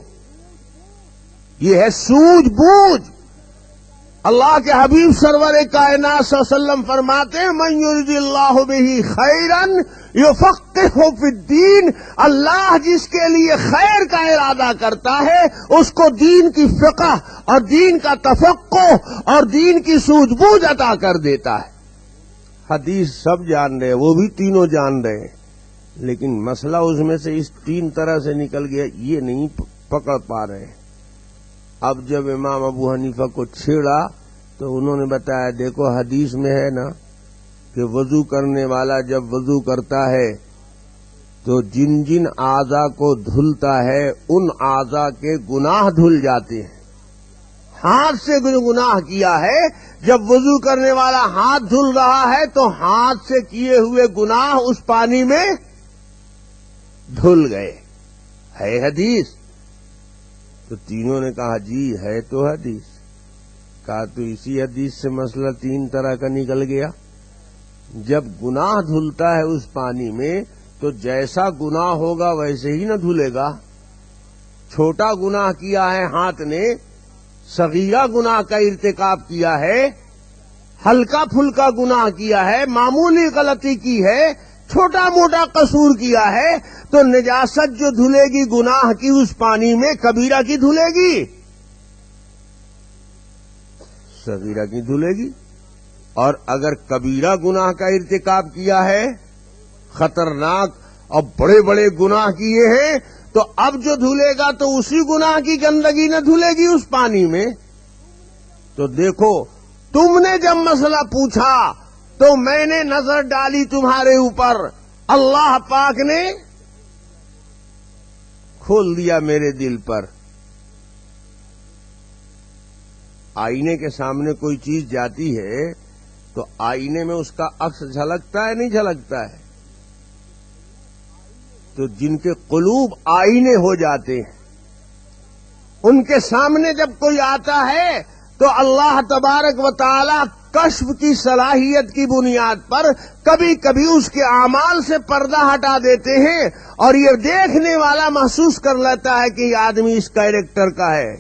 یہ ہے سوجھ بوجھ۔ اللہ کے حبیب سرور کائنات صلی اللہ علیہ وسلم فرماتے ہیں من یرید اللہ بہ خیرا یفقہہ فی الدین، اللہ جس کے لیے خیر کا ارادہ کرتا ہے اس کو دین کی فقہ اور دین کا تفقہ اور دین کی سوجھ بوجھ عطا کر دیتا ہے۔ حدیث سب جان رہے، وہ بھی تینوں جان رہے، لیکن مسئلہ اس میں سے اس 3 طرح سے نکل گیا، یہ نہیں پکڑ پا رہے۔ اب جب امام ابو حنیفہ کو چھیڑا تو انہوں نے بتایا دیکھو حدیث میں ہے نا کہ وضو کرنے والا جب وضو کرتا ہے تو جن جن اعضاء کو دھلتا ہے ان اعضاء کے گناہ دھل جاتے ہیں۔ ہاتھ سے گناہ کیا ہے، جب وضو کرنے والا ہاتھ دھل رہا ہے تو ہاتھ سے کیے ہوئے گناہ اس پانی میں دھل گئے۔ ہے حدیث؟ تو تینوں نے کہا جی ہے تو حدیث۔ کہا تو اسی حدیث سے مسئلہ 3 طرح کا نکل گیا۔ جب گناہ دھلتا ہے اس پانی میں تو جیسا گناہ ہوگا ویسے ہی نہ دھلے گا۔ چھوٹا گناہ کیا ہے ہاتھ نے، صغیرہ گناہ کا ارتکاب کیا ہے، ہلکا پھلکا گناہ کیا ہے، معمولی غلطی کی ہے، چھوٹا موٹا قصور کیا ہے، تو نجاست جو دھلے گی گناہ کی اس پانی میں کبیرہ کی دھلے گی، صغیرہ کی دھلے گی۔ اور اگر کبیرہ گناہ کا ارتکاب کیا ہے، خطرناک اور بڑے بڑے گناہ کیے ہیں، تو اب جو دھلے گا تو اسی گناہ کی گندگی نہ دھلے گی اس پانی میں۔ تو دیکھو تم نے جب مسئلہ پوچھا تو میں نے نظر ڈالی تمہارے اوپر، اللہ پاک نے کھول دیا میرے دل پر۔ آئینے کے سامنے کوئی چیز جاتی ہے تو آئینے میں اس کا عکس جھلکتا ہے نہیں جھلکتا ہے؟ تو جن کے قلوب آئینے ہو جاتے ہیں ان کے سامنے جب کوئی آتا ہے تو اللہ تبارک و تعالی کشف کی صلاحیت کی بنیاد پر کبھی کبھی اس کے اعمال سے پردہ ہٹا دیتے ہیں اور یہ دیکھنے والا محسوس کر لیتا ہے کہ یہ آدمی اس کیریکٹر کا ہے۔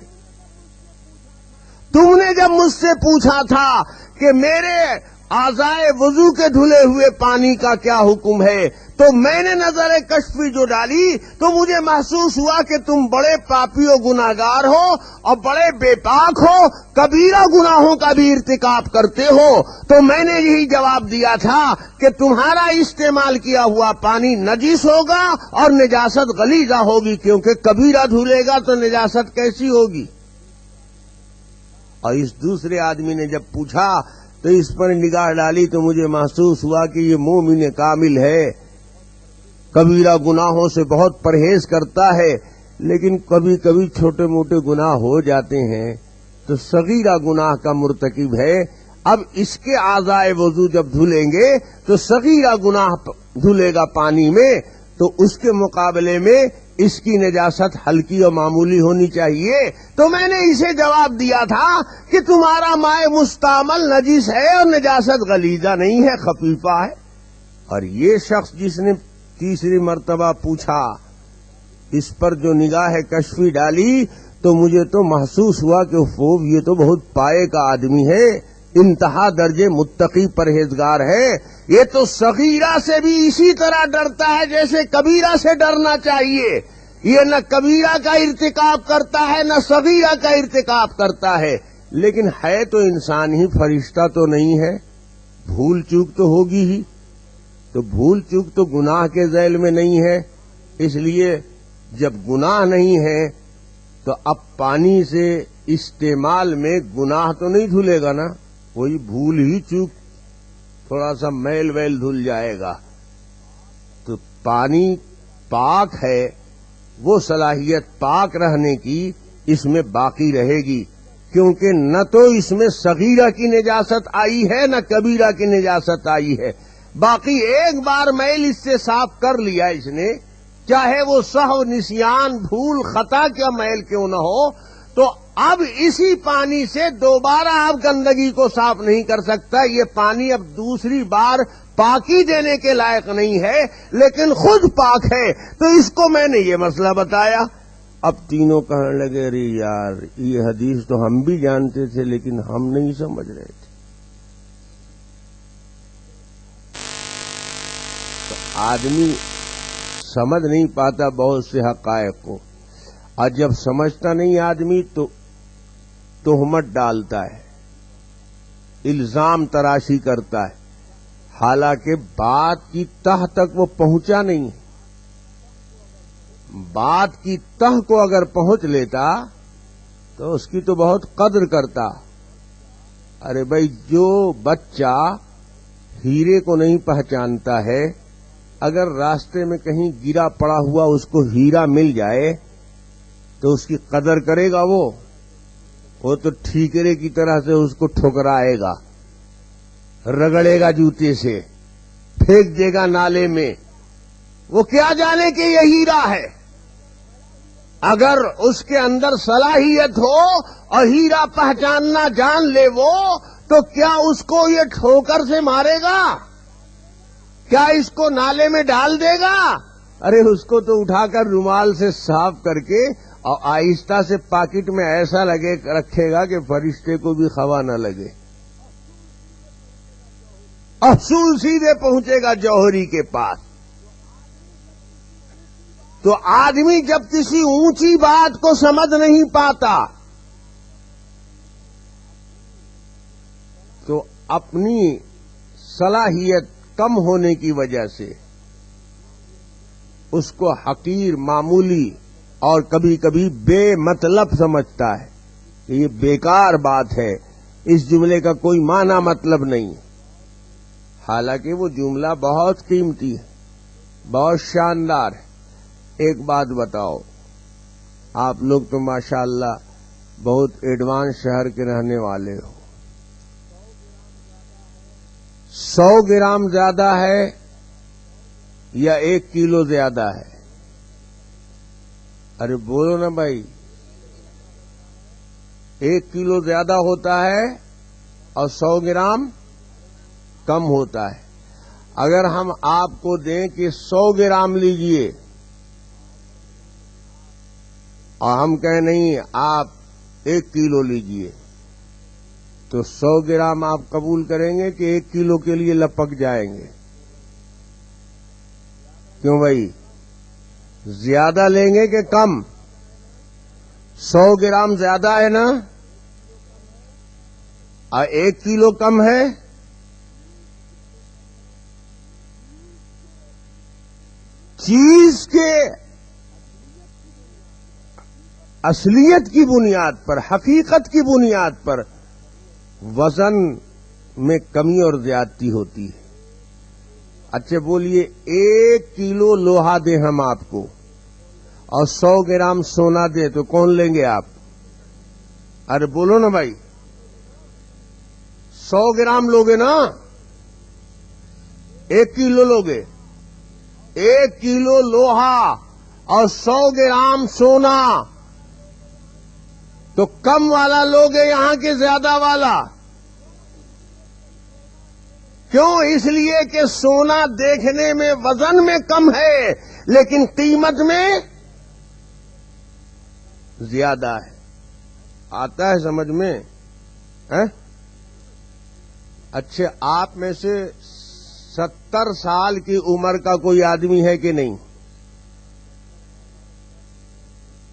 تم نے جب مجھ سے پوچھا تھا کہ میرے اعضائے وضو کے دھلے ہوئے پانی کا کیا حکم ہے، تو میں نے نظر کشفی جو ڈالی تو مجھے محسوس ہوا کہ تم بڑے پاپی و گناہگار ہو اور بڑے بے پاک ہو، کبیرہ گناہوں کا بھی ارتکاب کرتے ہو۔ تو میں نے یہی جواب دیا تھا کہ تمہارا استعمال کیا ہوا پانی نجس ہوگا اور نجاست غلیظہ ہوگی، کیونکہ کبیرہ دھلے گا تو نجاست کیسی ہوگی۔ اور اس دوسرے آدمی نے جب پوچھا تو اس پر نگاہ ڈالی تو مجھے محسوس ہوا کہ یہ مومن کامل ہے، کبیرہ گناہوں سے بہت پرہیز کرتا ہے، لیکن کبھی کبھی چھوٹے موٹے گناہ ہو جاتے ہیں تو صغیرہ گناہ کا مرتکب ہے۔ اب اس کے اعضائے وضو جب دھلیں گے تو صغیرہ گناہ دھلے گا پانی میں، تو اس کے مقابلے میں اس کی نجاست ہلکی اور معمولی ہونی چاہیے۔ تو میں نے اسے جواب دیا تھا کہ تمہارا مائع مستعمل نجس ہے اور نجاست غلیظہ نہیں ہے، خفیفہ ہے۔ اور یہ شخص جس نے تیسری مرتبہ پوچھا اس پر جو نگاہ کشفی ڈالی تو مجھے تو محسوس ہوا کہ یہ تو بہت پائے کا آدمی ہے، انتہا درجے متقی پرہیزگار ہے، یہ تو صغیرہ سے بھی اسی طرح ڈرتا ہے جیسے کبیرہ سے ڈرنا چاہیے، یہ نہ کبیرہ کا ارتکاب کرتا ہے نہ صغیرہ کا ارتکاب کرتا ہے، لیکن ہے تو انسان ہی، فرشتہ تو نہیں ہے، بھول چوک تو ہوگی ہی، تو بھول چوک تو گناہ کے ذیل میں نہیں ہے، اس لیے جب گناہ نہیں ہے تو اب پانی سے استعمال میں گناہ تو نہیں دھلے گا نا، وہی بھول ہی چوک تھوڑا سا میل ویل دھل جائے گا، تو پانی پاک ہے، وہ صلاحیت پاک رہنے کی اس میں باقی رہے گی، کیونکہ نہ تو اس میں صغیرہ کی نجاست آئی ہے نہ کبیرہ کی نجاست آئی ہے، باقی ایک بار میل اس سے صاف کر لیا اس نے، چاہے وہ سہو نسیان بھول خطا کیا میل کیوں نہ ہو، تو اب اسی پانی سے دوبارہ آپ گندگی کو صاف نہیں کر سکتا، یہ پانی اب دوسری بار پاکی دینے کے لائق نہیں ہے، لیکن خود پاک ہے، تو اس کو میں نے یہ مسئلہ بتایا۔ اب تینوں کہنے لگے ارے یار یہ حدیث تو ہم بھی جانتے تھے لیکن ہم نہیں سمجھ رہے تھے۔ تو آدمی سمجھ نہیں پاتا بہت سے حقائق کو، اور جب سمجھتا نہیں آدمی تو تہمت ڈالتا ہے، الزام تراشی کرتا ہے، حالانکہ بات کی تہ تک وہ پہنچا نہیں ہے۔ بات کی تہ کو اگر پہنچ لیتا تو اس کی تو بہت قدر کرتا۔ ارے بھائی جو بچہ ہیرے کو نہیں پہچانتا ہے، اگر راستے میں کہیں گرا پڑا ہوا اس کو ہیرا مل جائے تو اس کی قدر کرے گا، وہ تو ٹھیکرے کی طرح سے اس کو ٹھکرائے گا، رگڑے گا جوتے سے، پھینک دے گا نالے میں، وہ کیا جانے کہ یہ ہیرا ہے۔ اگر اس کے اندر صلاحیت ہو اور ہیرا پہچاننا جان لے وہ، تو کیا اس کو یہ ٹھوکر سے مارے گا؟ کیا اس کو نالے میں ڈال دے گا؟ ارے اس کو تو اٹھا کر رومال سے صاف کر کے اور آہستہ سے پاکٹ میں ایسا لگے رکھے گا کہ فرشتے کو بھی خوا نہ لگے، اصول سیدھے پہنچے گا جوہری کے پاس۔ تو آدمی جب کسی اونچی بات کو سمجھ نہیں پاتا تو اپنی صلاحیت کم ہونے کی وجہ سے اس کو حقیر، معمولی اور کبھی کبھی بے مطلب سمجھتا ہے کہ یہ بیکار بات ہے، اس جملے کا کوئی معنی مطلب نہیں، حالانکہ وہ جملہ بہت قیمتی ہے، بہت شاندار ہے۔ ایک بات بتاؤ، آپ لوگ تو ماشاءاللہ بہت ایڈوانس شہر کے رہنے والے ہو، 100 گرام زیادہ ہے یا 1 کلو زیادہ ہے؟ ارے بولو نا بھائی، 1 کلو زیادہ ہوتا ہے اور 100 گرام کم ہوتا ہے۔ اگر ہم آپ کو دیں کہ 100 گرام لیجئے اور ہم کہیں نہیں آپ 1 کلو لیجئے، تو 100 گرام آپ قبول کریں گے کہ 1 کلو کے لیے لپک جائیں گے؟ کیوں بھائی؟ زیادہ لیں گے کہ کم؟ 100 گرام زیادہ ہے نا، اور 1 کلو کم ہے۔ چیز کے اصلیت کی بنیاد پر، حقیقت کی بنیاد پر وزن میں کمی اور زیادتی ہوتی ہے۔ اچھا بولیے 1 کلو لوہا دیں ہم آپ کو اور 100 گرام سونا دیں تو کون لیں گے آپ؟ ارے بولو نا بھائی، 100 گرام لوگے نا، 1 کلو لوگے؟ 1 کلو لوہا اور 100 گرام سونا، تو کم والا لوگے یہاں کے زیادہ والا؟ کیوں؟ اس لیے کہ سونا دیکھنے میں وزن میں کم ہے لیکن قیمت میں زیادہ ہے. آتا ہے سمجھ میں؟ اچھا، آپ میں سے 70 سال کی عمر کا کوئی آدمی ہے کہ نہیں؟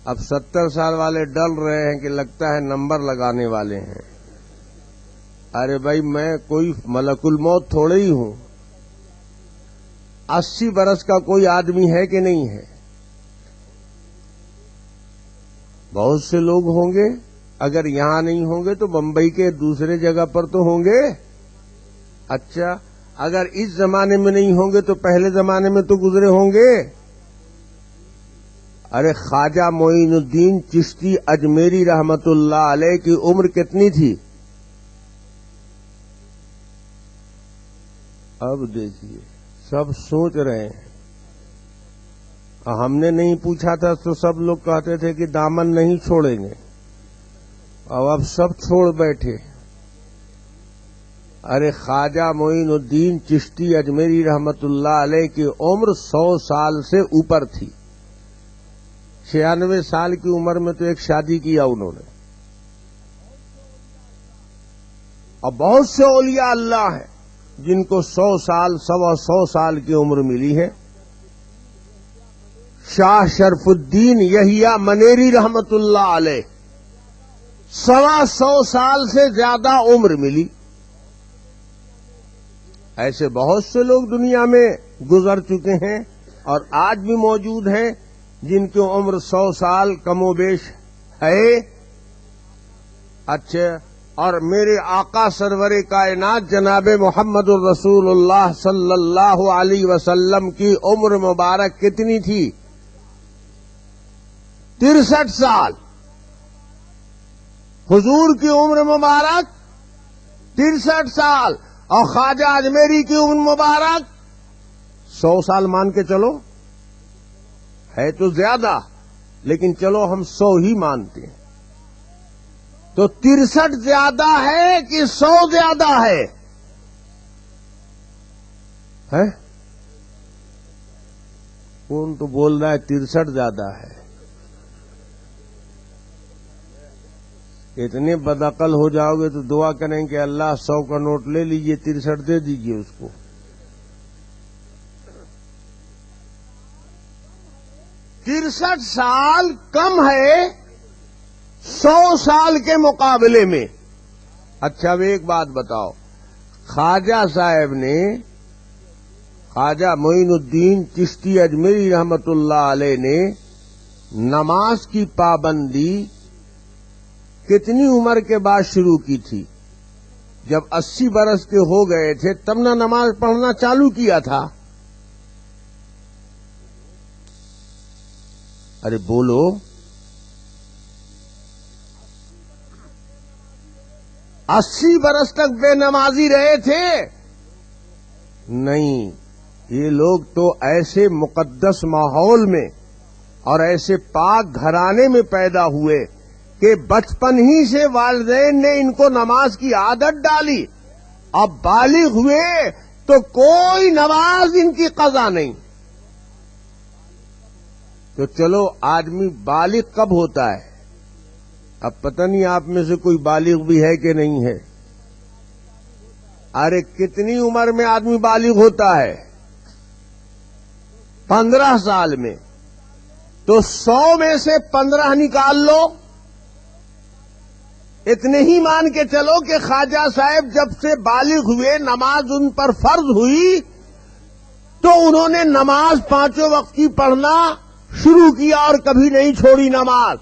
اب 70 سال والے ڈر رہے ہیں کہ لگتا ہے نمبر لگانے والے ہیں. ارے بھائی، میں کوئی ملک الموت تھوڑے ہی ہوں. 80 برس کا کوئی آدمی ہے کہ نہیں ہے؟ بہت سے لوگ ہوں گے. اگر یہاں نہیں ہوں گے تو بمبئی کے دوسرے جگہ پر تو ہوں گے. اچھا، اگر اس زمانے میں نہیں ہوں گے تو پہلے زمانے میں تو گزرے ہوں گے. ارے خواجہ معین الدین چشتی اجمیری رحمت اللہ علیہ کی عمر کتنی تھی؟ اب دیکھیے، سب سوچ رہے ہیں. ہم نے نہیں پوچھا تھا تو سب لوگ کہتے تھے کہ دامن نہیں چھوڑیں گے. اب سب چھوڑ بیٹھے. ارے خواجہ معین الدین چشتی اجمیری رحمت اللہ علیہ کی عمر 100 سال سے اوپر تھی. 96 سال کی عمر میں تو ایک شادی کیا انہوں نے. اور بہت سے اولیاء اللہ ہیں جن کو 100 سال 125 سال کی عمر ملی ہے. شاہ شرف الدین یحییٰ منیری رحمت اللہ علیہ 125 سال سے زیادہ عمر ملی. ایسے بہت سے لوگ دنیا میں گزر چکے ہیں اور آج بھی موجود ہیں جن کی عمر 100 سال کم و بیش ہے. اچھا، اور میرے آقا سرور کائنات جناب محمد الرسول اللہ صلی اللہ علیہ وسلم کی عمر مبارک کتنی تھی؟ 63 سال. حضور کی عمر مبارک 63 سال اور خواجہ اجمیری کی عمر مبارک 100 سال مان کے چلو. ہے تو زیادہ، لیکن چلو ہم 100 ہی مانتے ہیں. تو 63 زیادہ ہے کہ 100 زیادہ ہے؟ کون تو بول رہا ہے 63 زیادہ ہے. اتنے بدعقل ہو جاؤ گے تو دعا کریں کہ اللہ 100 کا نوٹ لے لیجئے، 63 دے دیجئے اس کو. ترسٹھ سال کم ہے 100 سال کے مقابلے میں. اچھا، اب ایک بات بتاؤ، خواجہ صاحب نے، خواجہ معین الدین چشتی اجمیری رحمت اللہ علیہ نے نماز کی پابندی کتنی عمر کے بعد شروع کی تھی؟ جب 80 برس کے ہو گئے تھے تب نہ نماز پڑھنا چالو کیا تھا. ارے بولو. اسی برس تک بے نمازی رہے تھے؟ نہیں، یہ لوگ تو ایسے مقدس ماحول میں اور ایسے پاک گھرانے میں پیدا ہوئے کہ بچپن ہی سے والدین نے ان کو نماز کی عادت ڈالی. اب بالغ ہوئے تو کوئی نماز ان کی قضا نہیں. تو چلو، آدمی بالغ کب ہوتا ہے؟ اب پتہ نہیں آپ میں سے کوئی بالغ بھی ہے کہ نہیں ہے. ارے کتنی عمر میں آدمی بالغ ہوتا ہے؟ 15 سال میں. تو 100 میں سے 15 نکال لو. اتنے ہی مان کے چلو کہ خواجہ صاحب جب سے بالغ ہوئے، نماز ان پر فرض ہوئی تو انہوں نے نماز 5 وقت کی پڑھنا شروع کیا اور کبھی نہیں چھوڑی نماز.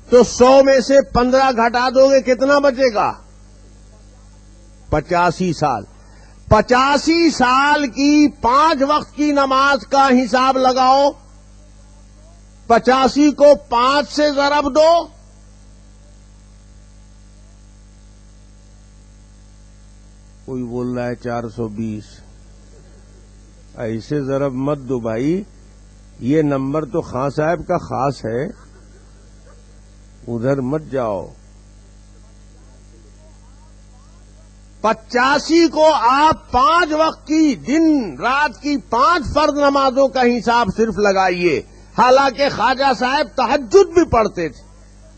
تو 100 میں سے 15 گھٹا دو گے کتنا بچے گا؟ 85 سال. 85 سال کی 5 وقت کی نماز کا حساب لگاؤ. 85 کو 5 سے ضرب دو. کوئی بول رہا ہے 420. ایسے ضرب مت دو بھائی، یہ نمبر تو خان صاحب کا خاص ہے، ادھر مت جاؤ. 85 کو آپ 5 وقت کی، دن رات کی 5 فرض نمازوں کا حساب صرف لگائیے. حالانکہ خواجہ صاحب تہجد بھی پڑھتے تھے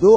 2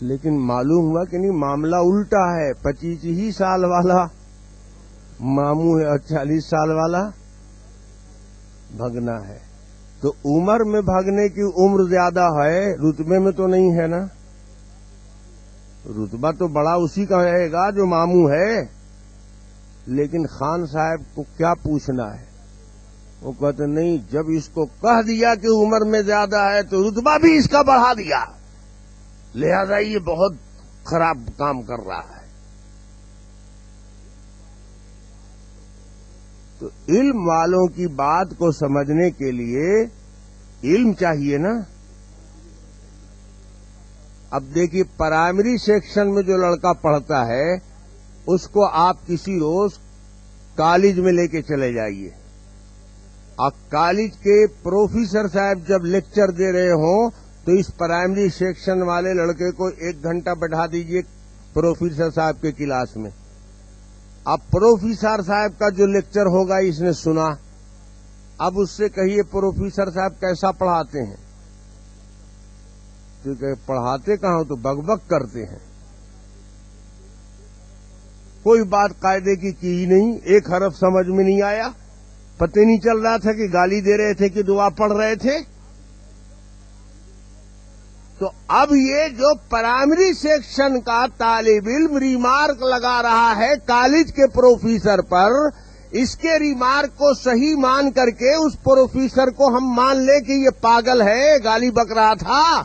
لیکن معلوم ہوا کہ نہیں معاملہ الٹا ہے. 25 ہی سال والا ماموں ہے اور 40 سال والا بھگنا ہے. تو عمر میں بھگنے کی عمر زیادہ ہے، رتبے میں تو نہیں ہے نا. رتبہ تو بڑا اسی کا رہے گا جو ماموں ہے. لیکن خان صاحب کو کیا پوچھنا ہے؟ وہ کہتے نہیں، جب اس کو کہہ دیا کہ عمر میں زیادہ ہے تو رتبہ بھی اس کا بڑھا دیا، لہذا یہ بہت خراب کام کر رہا ہے. تو علم والوں کی بات کو سمجھنے کے لیے علم چاہیے نا. اب دیکھیے پرائمری سیکشن میں جو لڑکا پڑھتا ہے اس کو آپ کسی روز کالج میں لے کے چلے جائیے. اب کالج کے پروفیسر صاحب جب لیکچر دے رہے ہوں تو اس پرائمری سیکشن والے لڑکے کو 1 گھنٹہ بٹھا دیجئے پروفیسر صاحب کے کلاس میں. اب پروفیسر صاحب کا جو لیکچر ہوگا اس نے سنا، اب اس سے کہیے پروفیسر صاحب کیسا پڑھاتے ہیں؟ تو کہ پڑھاتے کہاں تو بک بک کرتے ہیں، کوئی بات قاعدے کی ہی نہیں، ایک حرف سمجھ میں نہیں آیا، پتہ نہیں چل رہا تھا کہ گالی دے رہے تھے کہ دعا پڑھ رہے تھے. تو اب یہ جو پرائمری سیکشن کا طالب علم ریمارک لگا رہا ہے کالج کے پروفیسر پر، اس کے ریمارک کو صحیح مان کر کے اس پروفیسر کو ہم مان لیں کہ یہ پاگل ہے، گالی بک رہا تھا.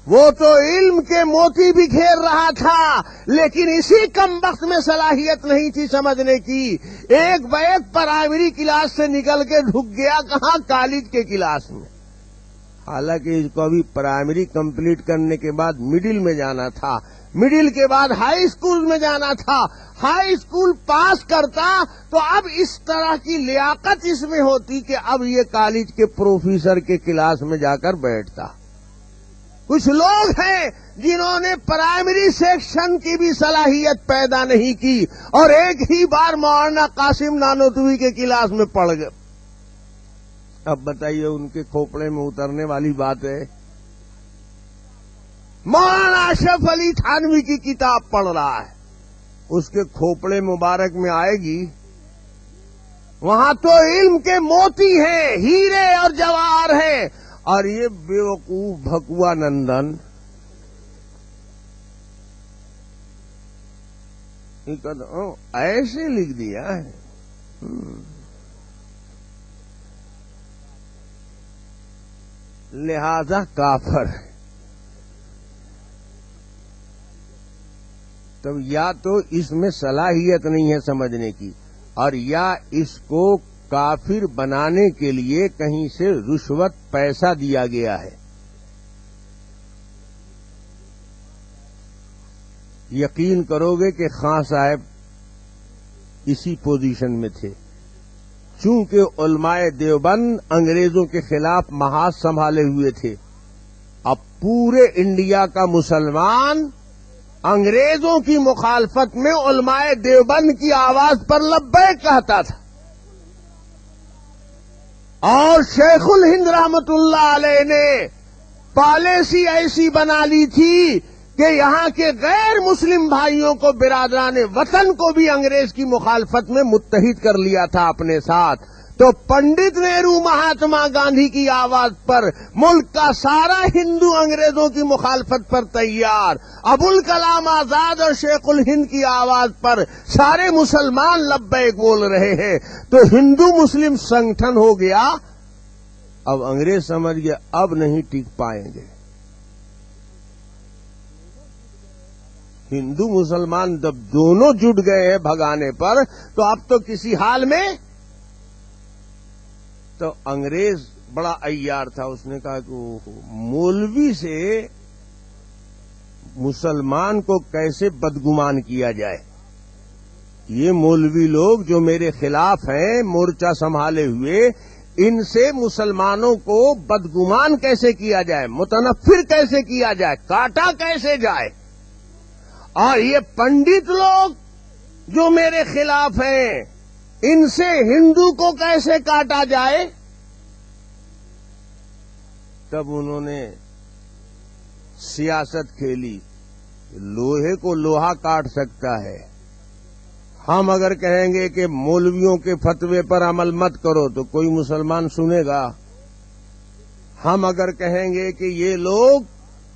وہ تو علم کے موتی بھی گھیر رہا تھا، لیکن اسی کم وقت میں صلاحیت نہیں تھی سمجھنے کی. ایک بیگ پرائمری کلاس سے نکل کے ڈھک گیا کہاں؟ کالج کے کلاس میں. حالانکہ اس کو ابھی پرائمری کمپلیٹ کرنے کے بعد مڈل میں جانا تھا، مڈل کے بعد ہائی اسکول میں جانا تھا. ہائی اسکول پاس کرتا تو اب اس طرح کی لیاقت اس میں ہوتی کہ اب یہ کالج کے پروفیسر کے کلاس میں جا کر بیٹھتا. کچھ لوگ ہیں جنہوں نے پرائمری سیکشن کی بھی صلاحیت پیدا نہیں کی اور ایک ہی بار مولانا قاسم نانوتوی کے کلاس میں پڑھ گئے. اب بتائیے ان کے کھوپڑے میں اترنے والی بات ہے. مولانا اشرف علی تھانوی کی کتاب پڑھ رہا ہے، اس کے کھوپڑے مبارک میں آئے گی، وہاں تو علم کے موتی ہیں، ہیرے اور جواہر ہیں، اور یہ بیوقوف بھکوا نندن ایسے لکھ دیا ہے. لہذا کافر ہے. تو یا تو اس میں صلاحیت نہیں ہے سمجھنے کی، اور یا اس کو کافر بنانے کے لیے کہیں سے رشوت پیسہ دیا گیا ہے. یقین کرو گے کہ خان صاحب اسی پوزیشن میں تھے. چونکہ علماء دیوبند انگریزوں کے خلاف محاذ سنبھالے ہوئے تھے. اب پورے انڈیا کا مسلمان انگریزوں کی مخالفت میں علماء دیوبند کی آواز پر لبیک کہتا تھا، اور شیخ الہند رحمت اللہ علیہ نے پالیسی ایسی بنا لی تھی کہ یہاں کے غیر مسلم بھائیوں کو، برادران وطن کو بھی انگریز کی مخالفت میں متحد کر لیا تھا اپنے ساتھ. تو پنڈت نہرو، مہاتما گاندھی کی آواز پر ملک کا سارا ہندو انگریزوں کی مخالفت پر تیار. ابوالکلام آزاد اور شیخ الہند کی آواز پر سارے مسلمان لبیک بول رہے ہیں. تو ہندو مسلم سنگٹھن ہو گیا. اب انگریز سمجھ گئے اب نہیں ٹک پائیں گے. ہندو مسلمان جب دونوں جٹ گئے ہیں بھگانے پر، تو اب تو کسی حال میں. تو انگریز بڑا عیار تھا، اس نے کہا کہ مولوی سے مسلمان کو کیسے بدگمان کیا جائے. یہ مولوی لوگ جو میرے خلاف ہیں مورچہ سنبھالے ہوئے، ان سے مسلمانوں کو بدگمان کیسے کیا جائے، متنفر کیسے کیا جائے، کاٹا کیسے جائے. اور یہ پنڈت لوگ جو میرے خلاف ہیں، ان سے ہندو کو کیسے کاٹا جائے. تب انہوں نے سیاست کھیلی. لوہے کو لوہا کاٹ سکتا ہے. ہم اگر کہیں گے کہ مولویوں کے فتوے پر عمل مت کرو تو کوئی مسلمان سنے گا؟ ہم اگر کہیں گے کہ یہ لوگ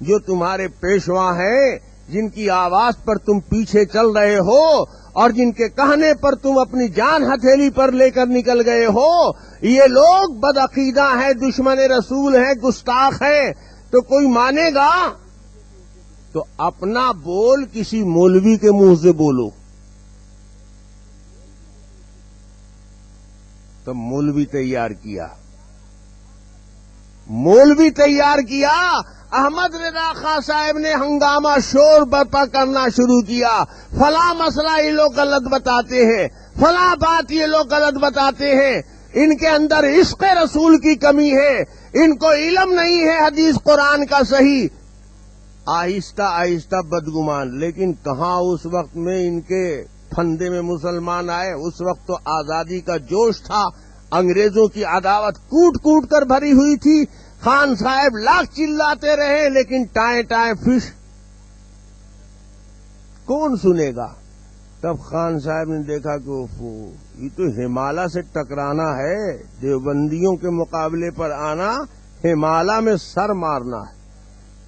جو تمہارے پیشوا ہیں، جن کی آواز پر تم پیچھے چل رہے ہو اور جن کے کہنے پر تم اپنی جان ہتھیلی پر لے کر نکل گئے ہو، یہ لوگ بدعقیدہ ہیں، دشمن رسول ہیں، گستاخ ہیں، تو کوئی مانے گا؟ تو اپنا بول کسی مولوی کے منہ سے بولو. تو مولوی تیار کیا. احمد رضا خان صاحب نے ہنگامہ شور برپا کرنا شروع کیا. فلاں مسئلہ یہ لوگ غلط بتاتے ہیں، فلاں بات یہ لوگ غلط بتاتے ہیں، ان کے اندر عشق رسول کی کمی ہے، ان کو علم نہیں ہے حدیث قرآن کا صحیح. آہستہ آہستہ بدگمان. لیکن کہاں اس وقت میں ان کے پھندے میں مسلمان آئے؟ اس وقت تو آزادی کا جوش تھا، انگریزوں کی عداوت کوٹ کوٹ کر بھری ہوئی تھی. خان صاحب لاکھ چلاتے رہے لیکن ٹائیں ٹائیں فش. کون سنے گا؟ تب خان صاحب نے دیکھا کہ یہ تو ہمالیہ سے ٹکرانا ہے، دیوبندیوں کے مقابلے پر آنا، ہمالیہ میں سر مارنا ہے.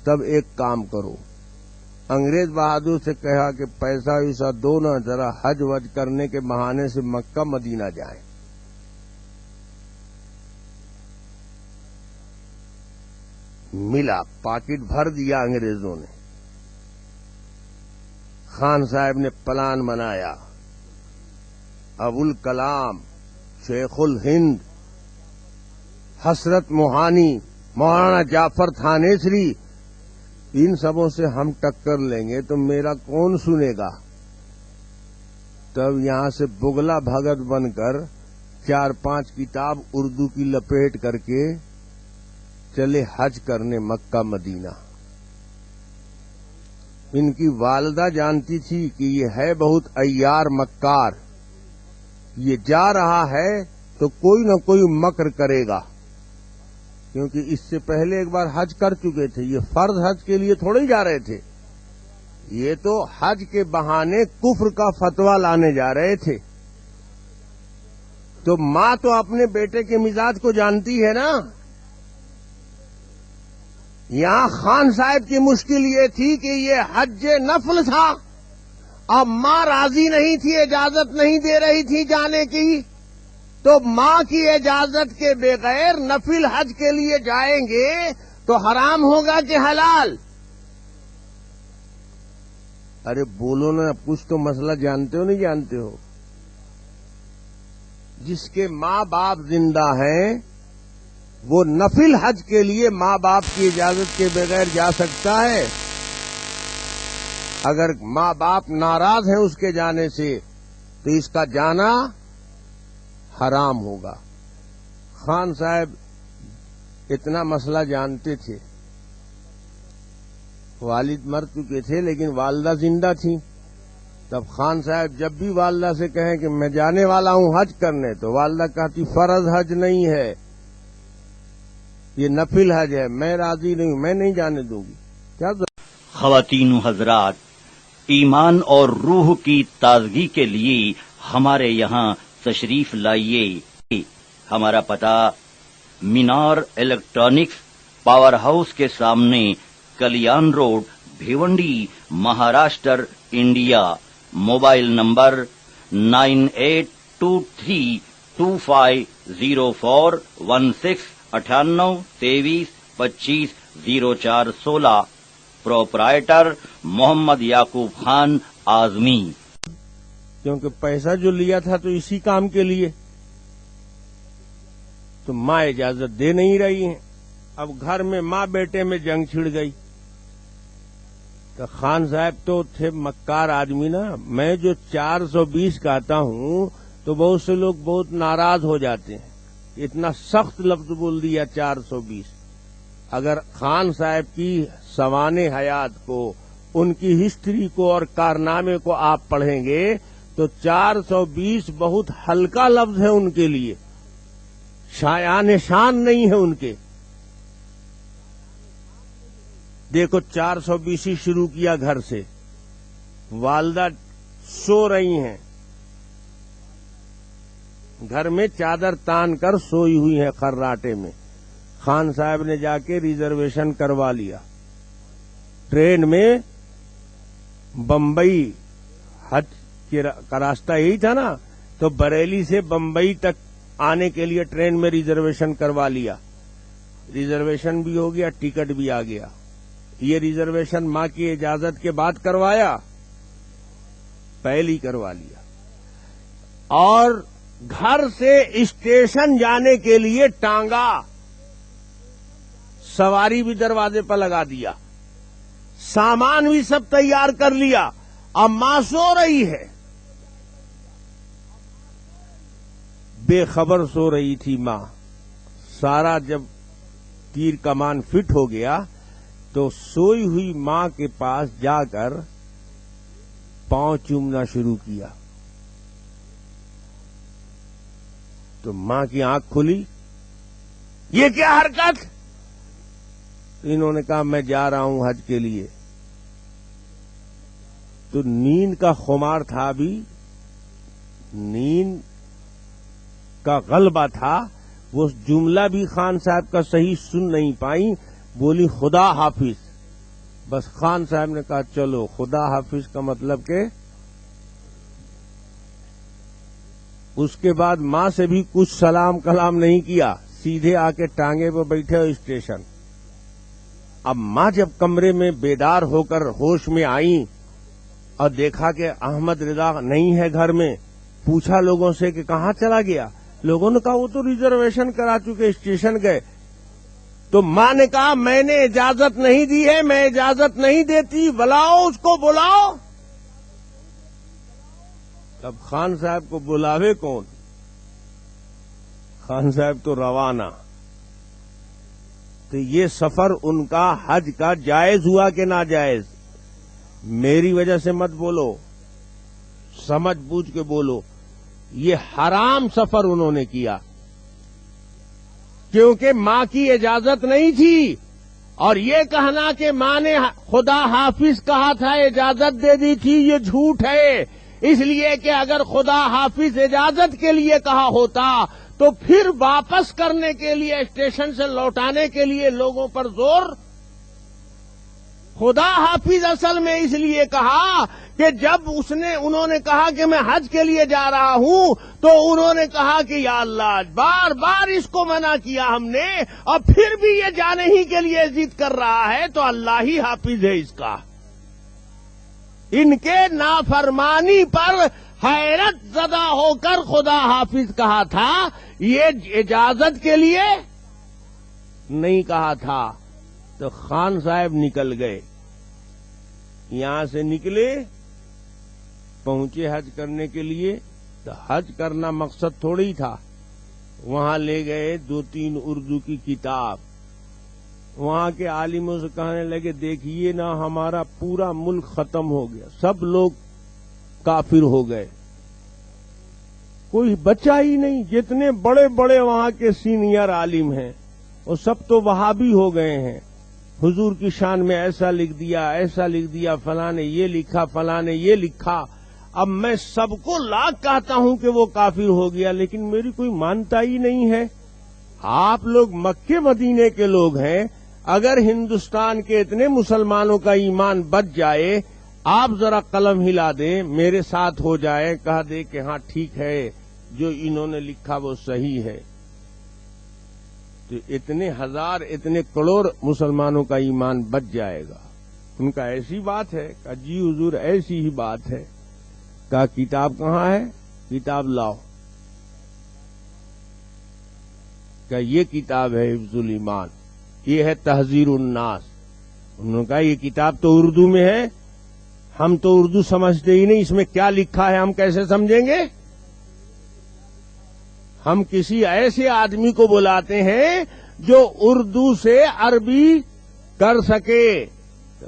تب ایک کام کرو، انگریز بہادر سے کہا کہ پیسہ ویسا دو نا، ذرا حج وج کرنے کے بہانے سے مکہ مدینہ جائیں. ملا، پاکٹ بھر دیا انگریزوں نے. خان صاحب نے پلان بنایا. ابوالکلام، شیخ الہند، حسرت موہانی، مولانا جعفر تھانیسری، ان سبوں سے ہم ٹکر لیں گے تو میرا کون سنے گا؟ تب یہاں سے بگلا بھگت بن کر 4-5 کتاب اردو کی لپیٹ کر کے چلے حج کرنے مکہ مدینہ. ان کی والدہ جانتی تھی کہ یہ ہے بہت عیار مکار، یہ جا رہا ہے تو کوئی نہ کوئی مکر کرے گا، کیونکہ اس سے پہلے ایک بار حج کر چکے تھے. یہ فرض حج کے لیے تھوڑے جا رہے تھے، یہ تو حج کے بہانے کفر کا فتویٰ لانے جا رہے تھے. تو ماں تو اپنے بیٹے کے مزاج کو جانتی ہے نا. یہاں خان صاحب کی مشکل یہ تھی کہ یہ حج نفل تھا، اب ماں راضی نہیں تھی، اجازت نہیں دے رہی تھی جانے کی. تو ماں کی اجازت کے بغیر نفل حج کے لیے جائیں گے تو حرام ہوگا کہ حلال؟ ارے بولو نا، کچھ تو مسئلہ جانتے ہو نہیں جانتے ہو؟ جس کے ماں باپ زندہ ہیں وہ نفل حج کے لیے ماں باپ کی اجازت کے بغیر جا سکتا ہے. اگر ماں باپ ناراض ہیں اس کے جانے سے تو اس کا جانا حرام ہوگا. خان صاحب اتنا مسئلہ جانتے تھے. والد مر چکے تھے لیکن والدہ زندہ تھیں. تب خان صاحب جب بھی والدہ سے کہیں کہ میں جانے والا ہوں حج کرنے، تو والدہ کہتی فرض حج نہیں ہے، یہ نفل حج ہے، میں راضی نہیں ہوں، میں نہیں جانے دوں گی. کیا خواتین و حضرات، ایمان اور روح کی تازگی کے لیے ہمارے یہاں تشریف لائیے. ہمارا پتہ مینار الیکٹرانکس پاور ہاؤس کے سامنے، Kalyan road, Bhiwandi, Maharashtra, India. Mobile number 9823250416 9823250416. Proprietor Mohammad Yaqub Khan Azmi. کیونکہ پیسہ جو لیا تھا تو اسی کام کے لیے، تو ماں اجازت دے نہیں رہی ہیں. اب گھر میں ماں بیٹے میں جنگ چھڑ گئی. تو خان صاحب تو تھے مکار آدمی نا. میں جو 420 کہتا ہوں تو بہت سے لوگ بہت ناراض ہو جاتے ہیں. اتنا سخت لفظ بول دیا 420. اگر خان صاحب کی سوانح حیات کو، ان کی ہسٹری کو اور کارنامے کو آپ پڑھیں گے تو 420 بہت ہلکا لفظ ہے ان کے لیے، شایان شان نہیں ہے ان کے. دیکھو 420 شروع کیا گھر سے، والدہ سو رہی ہیں، گھر میں چادر تان کر سوئی ہوئی ہے خراٹے میں، خان صاحب نے جا کے ریزرویشن کروا لیا، ٹرین میں بمبئی، حج کا راستہ یہی تھا نا، تو بریلی سے بمبئی تک آنے کے لیے ٹرین میں ریزرویشن کروا لیا، ریزرویشن بھی ہو گیا، ٹکٹ بھی آ گیا۔ یہ ریزرویشن ماں کی اجازت کے بعد کروایا، پہلے ہی کروا لیا، اور گھر سے اسٹیشن جانے کے لیے ٹانگا سواری بھی دروازے پر لگا دیا، سامان بھی سب تیار کر لیا، اب ماں سو رہی ہے، بے خبر سو رہی تھی ماں۔ سارا جب تیر کمان فٹ ہو گیا تو سوئی ہوئی ماں کے پاس جا کر پاؤں چومنا شروع کیا، تو ماں کی آنکھ کھلی، یہ کیا حرکت؟ انہوں نے کہا میں جا رہا ہوں حج کے لیے۔ تو نیند کا خمار تھا، بھی نیند کا غلبہ تھا، وہ جملہ بھی خان صاحب کا صحیح سن نہیں پائی، بولی خدا حافظ۔ بس خان صاحب نے کہا چلو، خدا حافظ کا مطلب کہ اس کے بعد ماں سے بھی کچھ سلام کلام نہیں کیا، سیدھے آ کے ٹانگے پہ بیٹھے ہو اسٹیشن۔ اب ماں جب کمرے میں بیدار ہو کر ہوش میں آئیں اور دیکھا کہ احمد رضا نہیں ہے گھر میں، پوچھا لوگوں سے کہ کہاں چلا گیا؟ لوگوں نے کہا وہ تو ریزرویشن کرا چکے، اسٹیشن گئے۔ تو ماں نے کہا میں نے اجازت نہیں دی ہے، میں اجازت نہیں دیتی، بلاؤ اس کو، بلاؤ۔ اب خان صاحب کو بلاوے کون؟ خان صاحب تو روانہ۔ تو یہ سفر ان کا حج کا جائز ہوا کہ ناجائز؟ میری وجہ سے مت بولو، سمجھ بوجھ کے بولو، یہ حرام سفر انہوں نے کیا، کیونکہ ماں کی اجازت نہیں تھی، اور یہ کہنا کہ ماں نے خدا حافظ کہا تھا، اجازت دے دی تھی، یہ جھوٹ ہے۔ اس لیے کہ اگر خدا حافظ اجازت کے لیے کہا ہوتا تو پھر واپس کرنے کے لیے، اسٹیشن سے لوٹانے کے لیے لوگوں پر زور۔ خدا حافظ اصل میں اس لیے کہا کہ جب انہوں نے کہا کہ میں حج کے لیے جا رہا ہوں، تو انہوں نے کہا کہ یا اللہ، بار بار اس کو منع کیا ہم نے، اور پھر بھی یہ جانے ہی کے لیے ضد کر رہا ہے، تو اللہ ہی حافظ ہے اس کا۔ ان کے نافرمانی پر حیرت زدہ ہو کر خدا حافظ کہا تھا، یہ اجازت کے لیے نہیں کہا تھا۔ تو خان صاحب نکل گئے، یہاں سے نکلے، پہنچے حج کرنے کے لیے۔ تو حج کرنا مقصد تھوڑی تھا، وہاں لے گئے 2-3 اردو کی کتاب، وہاں کے عالموں سے کہنے لگے دیکھیے نا، ہمارا پورا ملک ختم ہو گیا، سب لوگ کافر ہو گئے، کوئی بچا ہی نہیں، جتنے بڑے بڑے وہاں کے سینئر عالم ہیں وہ سب تو وہابی ہو گئے ہیں، حضور کی شان میں ایسا لکھ دیا، ایسا لکھ دیا، فلاں نے یہ لکھا، فلاں نے یہ لکھا۔ اب میں سب کو لاکھ کہتا ہوں کہ وہ کافر ہو گیا، لیکن میری کوئی مانتا ہی نہیں ہے۔ آپ لوگ مکے مدینے کے لوگ ہیں، اگر ہندوستان کے اتنے مسلمانوں کا ایمان بچ جائے، آپ ذرا قلم ہلا دیں، میرے ساتھ ہو جائے، کہا دے کہ ہاں ٹھیک ہے، جو انہوں نے لکھا وہ صحیح ہے، تو اتنے ہزار، اتنے کروڑ مسلمانوں کا ایمان بچ جائے گا۔ ان کا ایسی بات ہے، کہا جی حضور ایسی ہی بات ہے۔ کہا کتاب کہاں ہے؟ کتاب لاؤ۔ کہا یہ کتاب ہے حفظ الایمان، یہ ہے تحذیر الناس۔ انہوں نے کہا یہ کتاب تو اردو میں ہے، ہم تو اردو سمجھتے ہی نہیں، اس میں کیا لکھا ہے ہم کیسے سمجھیں گے؟ ہم کسی ایسے آدمی کو بلاتے ہیں جو اردو سے عربی کر سکے۔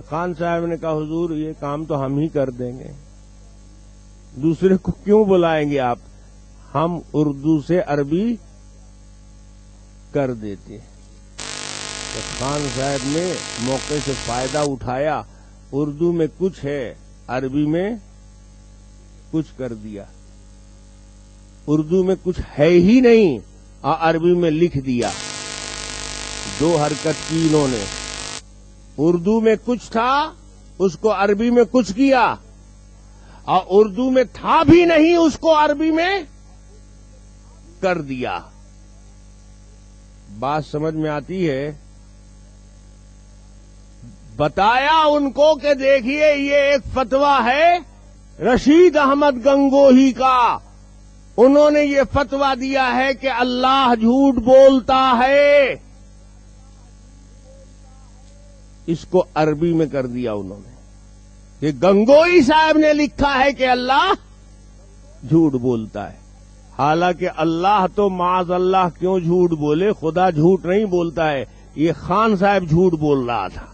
خان صاحب نے کہا حضور یہ کام تو ہم ہی کر دیں گے، دوسرے کو کیوں بلائیں گے آپ، ہم اردو سے عربی کر دیتے ہیں۔ تو خان صاحب نے موقع سے فائدہ اٹھایا، اردو میں کچھ ہے، عربی میں کچھ کر دیا۔ اردو میں کچھ ہے ہی نہیں اور عربی میں لکھ دیا۔ دو حرکت کی انہوں نے، اردو میں کچھ تھا اس کو عربی میں کچھ کیا، اور اردو میں تھا بھی نہیں اس کو عربی میں کر دیا۔ بات سمجھ میں آتی ہے؟ بتایا ان کو کہ دیکھیے یہ ایک فتویٰ ہے رشید احمد گنگوہی کا، انہوں نے یہ فتویٰ دیا ہے کہ اللہ جھوٹ بولتا ہے، اس کو عربی میں کر دیا انہوں نے کہ گنگوہی صاحب نے لکھا ہے کہ اللہ جھوٹ بولتا ہے، حالانکہ اللہ تو معاذ اللہ کیوں جھوٹ بولے، خدا جھوٹ نہیں بولتا ہے، یہ خان صاحب جھوٹ بول رہا تھا۔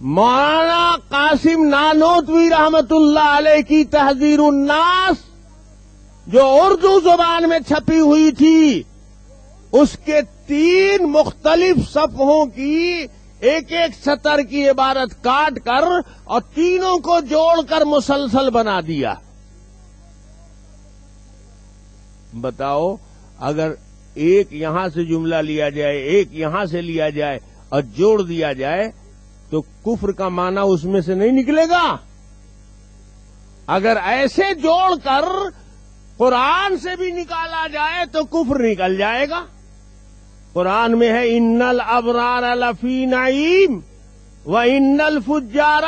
مولانا قاسم نانوتوی رحمت اللہ علیہ کی تحذیر الناس جو اردو زبان میں چھپی ہوئی تھی، اس کے 3 مختلف صفحوں کی ایک ایک سطر کی عبارت کاٹ کر اور تینوں کو جوڑ کر مسلسل بنا دیا۔ بتاؤ، اگر ایک یہاں سے جملہ لیا جائے، ایک یہاں سے لیا جائے اور جوڑ دیا جائے تو کفر کا معنی اس میں سے نہیں نکلے گا؟ اگر ایسے جوڑ کر قرآن سے بھی نکالا جائے تو کفر نکل جائے گا۔ قرآن میں ہے ان الابرار لفی نعیم و ان الفجار،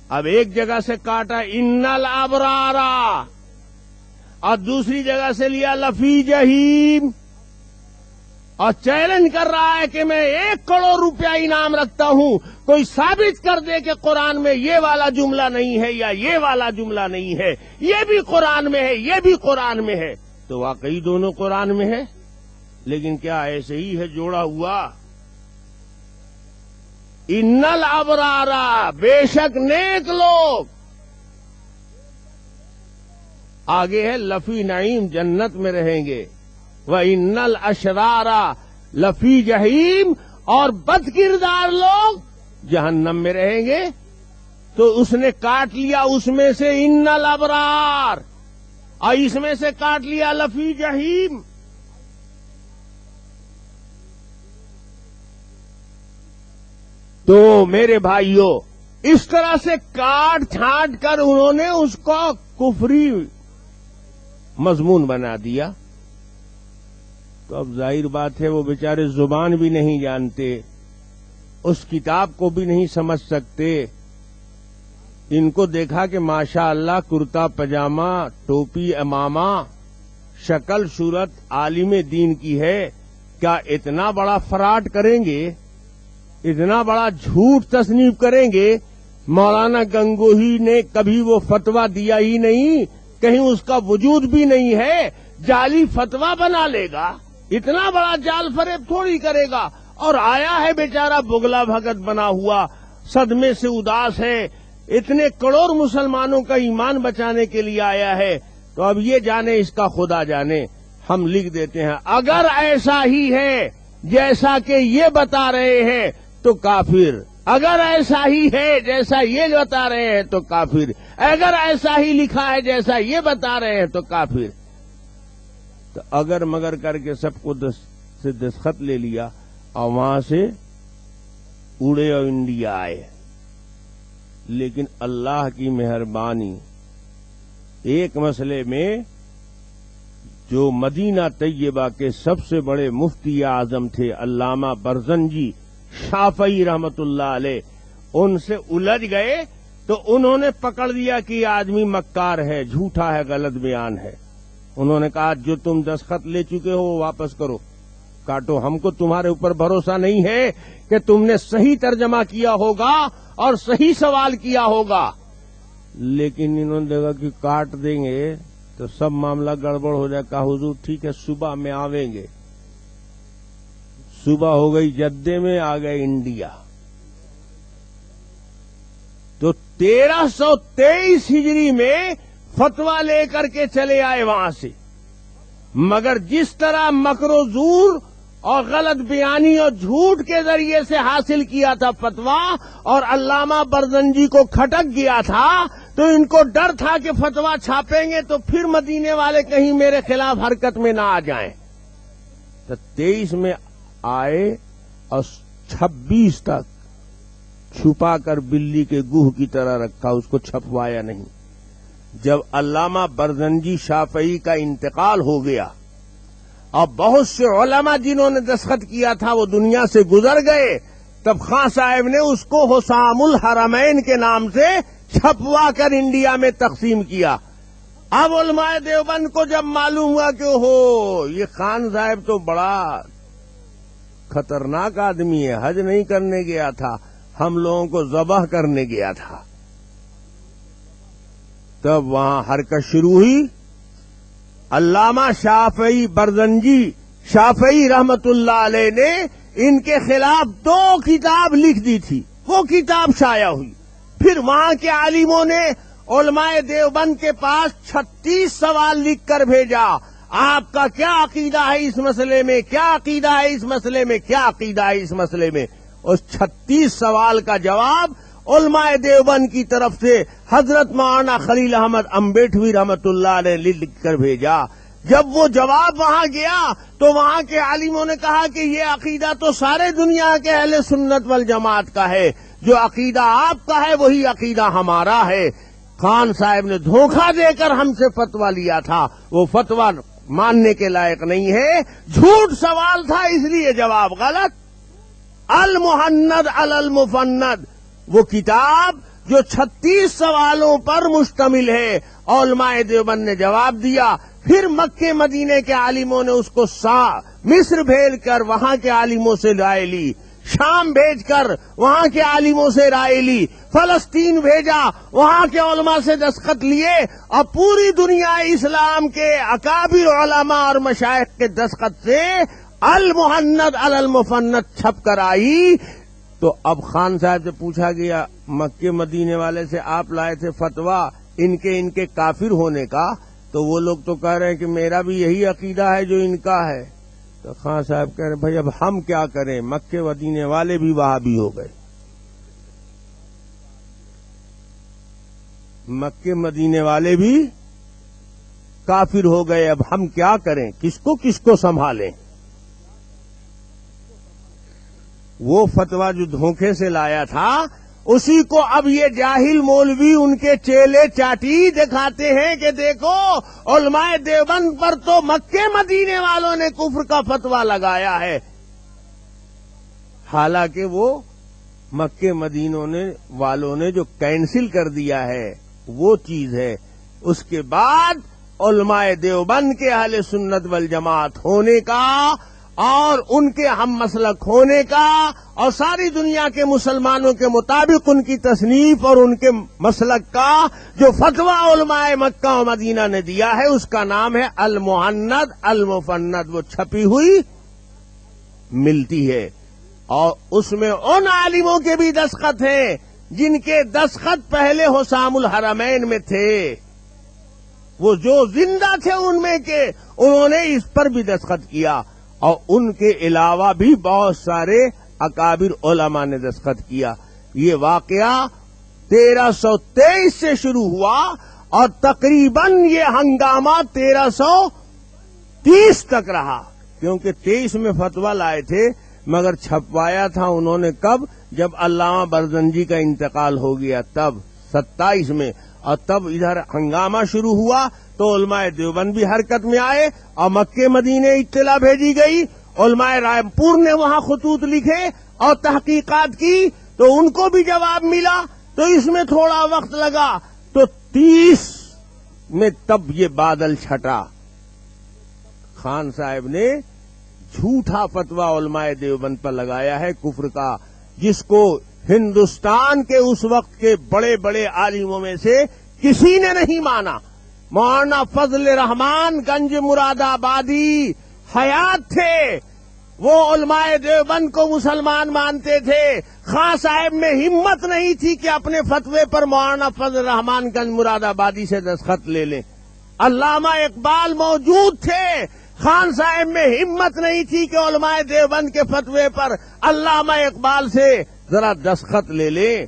اب ایک جگہ سے کاٹا ان الابرار اور دوسری جگہ سے لیا لفی جہیم، اور چیلنج کر رہا ہے کہ میں 1 کروڑ روپیہ انعام رکھتا ہوں، کوئی ثابت کر دے کہ قرآن میں یہ والا جملہ نہیں ہے یا یہ والا جملہ نہیں ہے، یہ بھی قرآن میں ہے یہ بھی قرآن میں ہے۔ تو واقعی دونوں قرآن میں ہے، لیکن کیا ایسے ہی ہے جوڑا ہوا؟ ان الابرار، بے شک نیک لوگ، آگے ہے لفی نعیم، جنت میں رہیں گے، وَإِنَّ الْأَشْرَارَ لَفِي جَحِيمٍ، اور بد کردار لوگ جہنم میں رہیں گے۔ تو اس نے کاٹ لیا اس میں سے ان الابرار اور اس میں سے کاٹ لیا لفی جہیم۔ تو میرے بھائیوں، اس طرح سے کاٹ چھانٹ کر انہوں نے اس کو کفری مضمون بنا دیا۔ تو اب ظاہر بات ہے وہ بیچارے زبان بھی نہیں جانتے، اس کتاب کو بھی نہیں سمجھ سکتے۔ ان کو دیکھا کہ ماشاء اللہ کرتا پجامہ، ٹوپی، امامہ، شکل صورت عالم دین کی ہے، کیا اتنا بڑا فراڈ کریں گے، اتنا بڑا جھوٹ تصنیف کریں گے؟ مولانا گنگوہی نے کبھی وہ فتویٰ دیا ہی نہیں، کہیں اس کا وجود بھی نہیں ہے، جعلی فتویٰ بنا لے گا، اتنا بڑا جال فریب تھوڑی کرے گا۔ اور آیا ہے بیچارہ بگلا بھگت بنا ہوا، صدمے سے اداس ہے، اتنے کروڑ مسلمانوں کا ایمان بچانے کے لیے آیا ہے۔ تو اب یہ جانے اس کا خدا جانے، ہم لکھ دیتے ہیں اگر ایسا ہی ہے جیسا کہ یہ بتا رہے ہیں تو کافر، اگر ایسا ہی ہے جیسا یہ بتا رہے ہیں تو کافر، اگر ایسا ہی لکھا ہے جیسا یہ بتا رہے ہیں تو کافر۔ تو اگر مگر کر کے سب کو دستخط لے لیا اور وہاں سے اڑے اور انڈیا آئے۔ لیکن اللہ کی مہربانی، ایک مسئلے میں جو مدینہ طیبہ کے سب سے بڑے مفتی اعظم تھے علامہ برزنجی شافعی رحمت اللہ علیہ، ان سے الجھ گئے تو انہوں نے پکڑ لیا کہ یہ آدمی مکار ہے، جھوٹا ہے، غلط بیان ہے۔ انہوں نے کہا جو تم دستخط لے چکے ہو وہ واپس کرو، کاٹو، ہم کو تمہارے اوپر بھروسہ نہیں ہے کہ تم نے صحیح ترجمہ کیا ہوگا اور صحیح سوال کیا ہوگا۔ لیکن انہوں نے دیکھا کہ کاٹ دیں گے تو سب معاملہ گڑبڑ ہو جائے، کہا حضور ٹھیک ہے صبح میں آویں گے۔ صبح ہو گئی، جدے میں آ گئے انڈیا۔ تو 1323 ہجری میں فتویٰ لے کر کے چلے آئے وہاں سے، مگر جس طرح مکر و زور اور غلط بیانی اور جھوٹ کے ذریعے سے حاصل کیا تھا فتویٰ اور علامہ برزنجی کو کھٹک گیا تھا تو ان کو ڈر تھا کہ فتویٰ چھاپیں گے تو پھر مدینے والے کہیں میرے خلاف حرکت میں نہ آ جائیں. تو 23 میں آئے اور 26 تک چھپا کر بلی کے گوہ کی طرح رکھا, اس کو چھپوایا نہیں. جب علامہ برزنجی شافعی کا انتقال ہو گیا اور بہت سے علماء جنہوں نے دستخط کیا تھا وہ دنیا سے گزر گئے, تب خان صاحب نے اس کو حسام الحرمین کے نام سے چھپوا کر انڈیا میں تقسیم کیا. اب علماء دیوبند کو جب معلوم ہوا کہ ہو یہ خان صاحب تو بڑا خطرناک آدمی ہے, حج نہیں کرنے گیا تھا, ہم لوگوں کو ذبح کرنے گیا تھا, تب وہاں حرکت شروع ہوئی. علامہ شافعی برزنجی شافعی رحمت اللہ علیہ نے ان کے خلاف 2 کتاب لکھ دی تھی, وہ کتاب شائع ہوئی. پھر وہاں کے عالموں نے علماء دیوبند کے پاس 36 سوال لکھ کر بھیجا, آپ کا کیا عقیدہ ہے اس مسئلے میں, کیا عقیدہ ہے اس مسئلے میں, کیا عقیدہ ہے اس مسئلے میں. اس 36 سوال کا جواب علماء دیوبند کی طرف سے حضرت مولانا خلیل احمد امبیٹوی رحمت اللہ علیہ نے لکھ کر بھیجا. جب وہ جواب وہاں گیا تو وہاں کے عالموں نے کہا کہ یہ عقیدہ تو سارے دنیا کے اہل سنت والجماعت کا ہے, جو عقیدہ آپ کا ہے وہی عقیدہ ہمارا ہے. خان صاحب نے دھوکہ دے کر ہم سے فتویٰ لیا تھا, وہ فتویٰ ماننے کے لائق نہیں ہے, جھوٹ سوال تھا اس لیے جواب غلط. المحند علی المفند وہ کتاب جو 36 سوالوں پر مشتمل ہے, علماء دیوبند نے جواب دیا. پھر مکے مدینے کے عالموں نے اس کو مصر بھیج کر وہاں کے عالموں سے رائے لی, شام بھیج کر وہاں کے عالموں سے رائے لی, فلسطین بھیجا, وہاں کے علماء سے دستخط لیے, اور پوری دنیا اسلام کے اکابر علماء اور مشائخ کے دستخط سے المحند علی المفند چھپ کر آئی. تو اب خان صاحب سے پوچھا گیا مکے مدینے والے سے, آپ لائے تھے فتویٰ ان کے کافر ہونے کا, تو وہ لوگ تو کہہ رہے ہیں کہ میرا بھی یہی عقیدہ ہے جو ان کا ہے. تو خان صاحب کہہ رہے بھائی اب ہم کیا کریں, مکے مدینے والے بھی وہابی ہو گئے, مکے مدینے والے بھی کافر ہو گئے, اب ہم کیا کریں, کس کو سنبھالیں. وہ فتویٰ جو دھوکے سے لایا تھا اسی کو اب یہ جاہل مولوی ان کے چیلے چاٹی دکھاتے ہیں کہ دیکھو علماء دیوبند پر تو مکے مدینے والوں نے کفر کا فتویٰ لگایا ہے, حالانکہ وہ مکے مدینوں والوں نے جو کینسل کر دیا ہے وہ چیز ہے. اس کے بعد علماء دیوبند کے اہل سنت والجماعت ہونے کا اور ان کے ہم مسلک ہونے کا اور ساری دنیا کے مسلمانوں کے مطابق ان کی تصنیف اور ان کے مسلک کا جو فتویٰ علماء مکہ و مدینہ نے دیا ہے اس کا نام ہے المحند المفند. وہ چھپی ہوئی ملتی ہے اور اس میں ان عالموں کے بھی دستخط ہیں جن کے دستخط پہلے حسام الحرمین میں تھے, وہ جو زندہ تھے ان میں کے انہوں نے اس پر بھی دستخط کیا, اور ان کے علاوہ بھی بہت سارے اکابر علماء نے دستخط کیا. یہ واقعہ 1323 سے شروع ہوا اور تقریباً یہ ہنگامہ 1330 تک رہا, کیونکہ 23 میں فتویٰ لائے تھے مگر چھپوایا تھا انہوں نے کب, جب علامہ برزنجی کا انتقال ہو گیا تب 27 میں, اور تب ادھر ہنگامہ شروع ہوا تو علماء دیوبند بھی حرکت میں آئے اور مکے مدینے اطلاع بھیجی گئی. علماء رائے نے وہاں خطوط لکھے اور تحقیقات کی تو ان کو بھی جواب ملا, تو اس میں تھوڑا وقت لگا. تو 30 میں تب یہ بادل چھٹا, خان صاحب نے جھوٹا فتویٰ علماء دیوبند پر لگایا ہے کفر کا, جس کو ہندوستان کے اس وقت کے بڑے بڑے عالموں میں سے کسی نے نہیں مانا. مولانا فضل رحمان گنج مراد آبادی حیات تھے, وہ علماء دیوبند کو مسلمان مانتے تھے. خان صاحب میں ہمت نہیں تھی کہ اپنے فتوے پر مولانا فضل رحمان گنج مراد آبادی سے دستخط لے لیں. علامہ اقبال موجود تھے, خان صاحب میں ہمت نہیں تھی کہ علماء دیوبند کے فتوے پر علامہ اقبال سے ذرا دستخط لے لیں،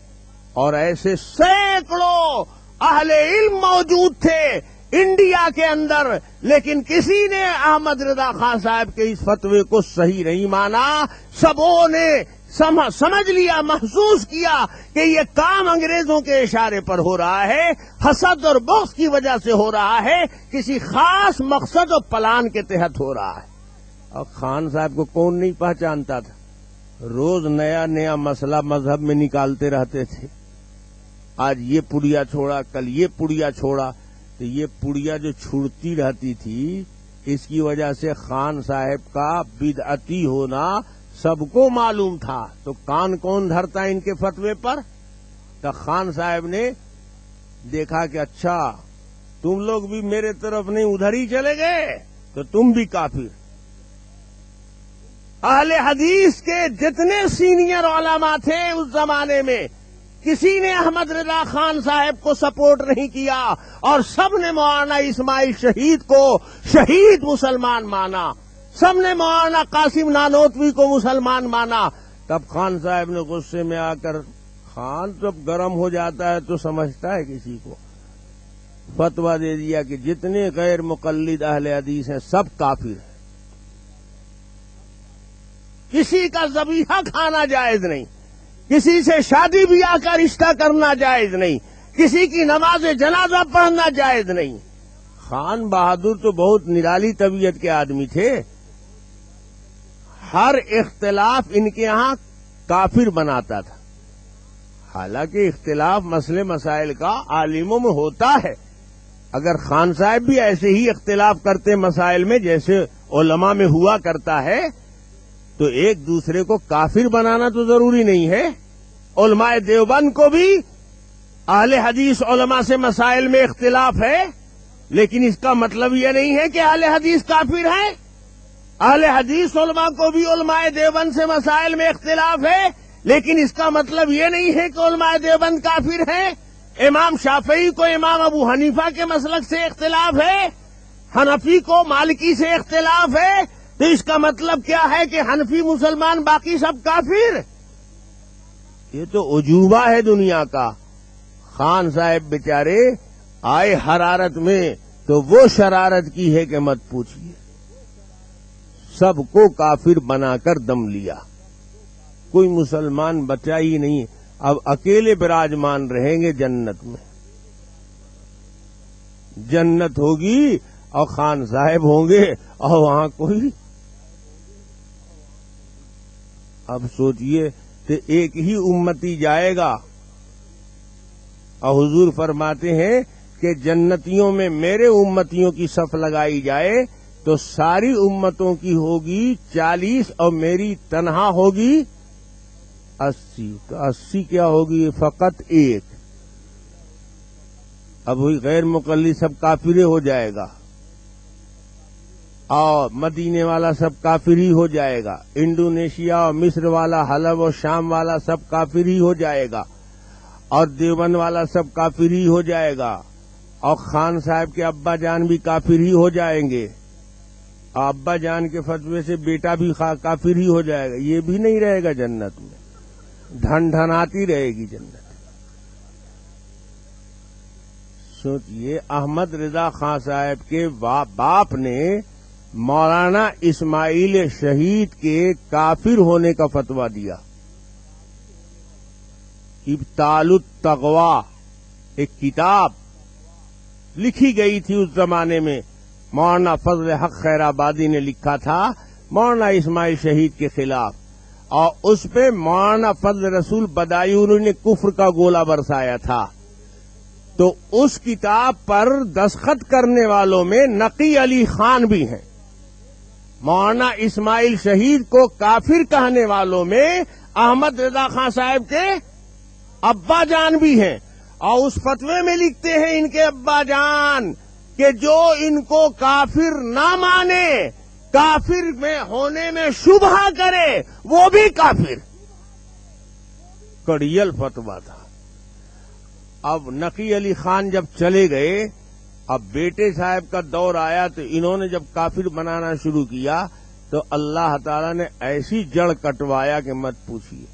اور ایسے سینکڑوں اہل علم موجود تھے انڈیا کے اندر، لیکن کسی نے احمد رضا خان صاحب کے اس فتوے کو صحیح نہیں مانا۔ سبوں نے سمجھ لیا، محسوس کیا کہ یہ کام انگریزوں کے اشارے پر ہو رہا ہے، حسد اور بغض کی وجہ سے ہو رہا ہے، کسی خاص مقصد اور پلان کے تحت ہو رہا ہے۔ اور خان صاحب کو کون نہیں پہچانتا تھا؟ روز نیا نیا مسئلہ مذہب میں نکالتے رہتے تھے۔ آج یہ پڑیا چھوڑا، کل یہ پڑیا چھوڑا، تو یہ پڑیا جو چھوڑتی رہتی تھی، اس کی وجہ سے خان صاحب کا بدعتی ہونا سب کو معلوم تھا۔ تو کان کون دھرتا ان کے فتوے پر؟ تو خان صاحب نے دیکھا کہ اچھا تم لوگ بھی میرے طرف نہیں ادھر ہی چلے گئے تو تم بھی کافر۔ اہل حدیث کے جتنے سینئر علماء تھے اس زمانے میں، کسی نے احمد رضا خان صاحب کو سپورٹ نہیں کیا، اور سب نے مولانا اسماعیل شہید کو شہید مسلمان مانا، سب نے مولانا قاسم نانوتوی کو مسلمان مانا۔ تب خان صاحب نے غصے میں آ کر، خان جب گرم ہو جاتا ہے تو سمجھتا ہے کسی کو، فتویٰ دے دیا کہ جتنے غیر مقلد اہل حدیث ہیں سب کافر ہیں، کسی کا ذبیحہ کھانا جائز نہیں، کسی سے شادی بیاہ کا رشتہ کرنا جائز نہیں، کسی کی نماز جنازہ پڑھنا جائز نہیں۔ خان بہادر تو بہت نرالی طبیعت کے آدمی تھے، ہر اختلاف ان کے ہاں کافر بناتا تھا۔ حالانکہ اختلاف مسئلے مسائل کا عالموں میں ہوتا ہے، اگر خان صاحب بھی ایسے ہی اختلاف کرتے مسائل میں جیسے علماء میں ہوا کرتا ہے تو ایک دوسرے کو کافر بنانا تو ضروری نہیں ہے۔ علماء دیوبند کو بھی اہل حدیث علماء سے مسائل میں اختلاف ہے، لیکن اس کا مطلب یہ نہیں ہے کہ اہل حدیث کافر ہے۔ اہل حدیث علماء کو بھی علماء دیوبند سے مسائل میں اختلاف ہے، لیکن اس کا مطلب یہ نہیں ہے کہ علماء دیوبند کافر ہیں۔ امام شافعی کو امام ابو حنیفہ کے مسلک سے اختلاف ہے، حنفی کو مالکی سے اختلاف ہے، تو اس کا مطلب کیا ہے کہ حنفی مسلمان باقی سب کافر؟ یہ تو عجوبہ ہے دنیا کا۔ خان صاحب بیچارے آئے حرارت میں تو وہ شرارت کی ہے کہ مت پوچھیے، سب کو کافر بنا کر دم لیا، کوئی مسلمان بچا ہی نہیں۔ اب اکیلے براجمان رہیں گے جنت میں، جنت ہوگی اور خان صاحب ہوں گے اور وہاں کوئی۔ اب سوچئے کہ ایک ہی امتی جائے گا، اور حضور فرماتے ہیں کہ جنتیوں میں میرے امتیوں کی صف لگائی جائے تو ساری امتوں کی ہوگی 40 اور میری تنہا ہوگی 80۔ تو 80 کیا ہوگی؟ فقط ایک۔ اب وہی غیر مقلد سب کافر ہو جائے گا، اور مدینے والا سب کافر ہی ہو جائے گا، انڈونیشیا اور مصر والا، حلب اور شام والا سب کافر ہی ہو جائے گا، اور دیوبند والا سب کافر ہی ہو جائے گا، اور خان صاحب کے ابا جان بھی کافر ہی ہو جائیں گے، اور ابا جان کے فتوے سے بیٹا بھی کافر ہی ہو جائے گا۔ یہ بھی نہیں رہے گا جنت میں، ڈھن ڈھناتی رہے گی جنت۔ سوچئے احمد رضا خان صاحب کے باپ نے مولانا اسماعیل شہید کے کافر ہونے کا فتویٰ دیا۔ ابطال التقویٰ ایک کتاب لکھی گئی تھی اس زمانے میں، مولانا فضل حق خیر آبادی نے لکھا تھا مولانا اسماعیل شہید کے خلاف، اور اس پہ مولانا فضل رسول بدایون نے کفر کا گولہ برسایا تھا۔ تو اس کتاب پر دستخط کرنے والوں میں نقی علی خان بھی ہیں، مولانا اسماعیل شہید کو کافر کہنے والوں میں احمد رضا خان صاحب کے ابا جان بھی ہیں، اور اس فتوے میں لکھتے ہیں ان کے ابا جان کہ جو ان کو کافر نہ مانے، کافر میں ہونے میں شبہ کرے، وہ بھی کافر۔ کڑیل فتویٰ تھا۔ اب نقی علی خان جب چلے گئے اب بیٹے صاحب کا دور آیا تو انہوں نے جب کافر بنانا شروع کیا تو اللہ تعالیٰ نے ایسی جڑ کٹوایا کہ مت پوچھیے.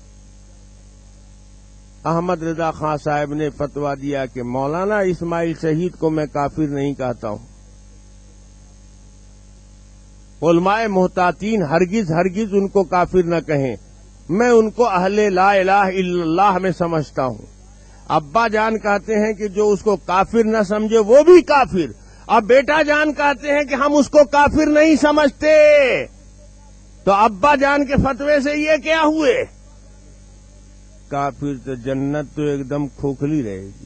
احمد رضا خان صاحب نے فتویٰ دیا کہ مولانا اسماعیل شہید کو میں کافر نہیں کہتا ہوں. علماء محتاطین ہرگز ہرگز ان کو کافر نہ کہیں، میں ان کو اہل لا الہ الا اللہ میں سمجھتا ہوں. ابا جان کہتے ہیں کہ جو اس کو کافر نہ سمجھے وہ بھی کافر. اب بیٹا جان کہتے ہیں کہ ہم اس کو کافر نہیں سمجھتے. تو ابا جان کے فتوے سے یہ کیا ہوئے؟ کافر تو جنت تو ایک دم کھوکھلی رہے گی.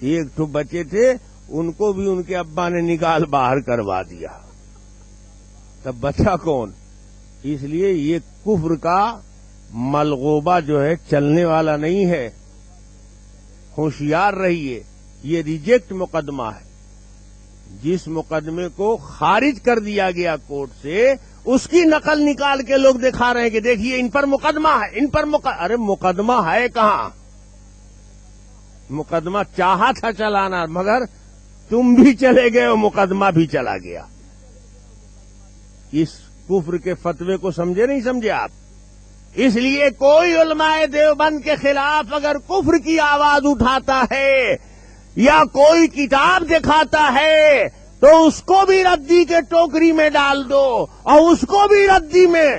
ایک تو بچے تھے ان کو بھی ان کے ابا نے نکال باہر کروا دیا، تب بچا کون؟ اس لیے یہ کفر کا ملغوبہ جو ہے چلنے والا نہیں ہے. ہوشیار رہیے، یہ ریجیکٹ مقدمہ ہے. جس مقدمے کو خارج کر دیا گیا کورٹ سے اس کی نقل نکال کے لوگ دکھا رہے ہیں کہ دیکھیے ان پر مقدمہ ہے، ان پر ارے مقدمہ ہے کہاں؟ مقدمہ چاہا تھا چلانا مگر تم بھی چلے گئے اور مقدمہ بھی چلا گیا. اس کفر کے فتوے کو سمجھے نہیں سمجھے آپ؟ اس لیے کوئی علماء دیوبند کے خلاف اگر کفر کی آواز اٹھاتا ہے یا کوئی کتاب دکھاتا ہے تو اس کو بھی ردی کے ٹوکری میں ڈال دو اور اس کو بھی ردی میں.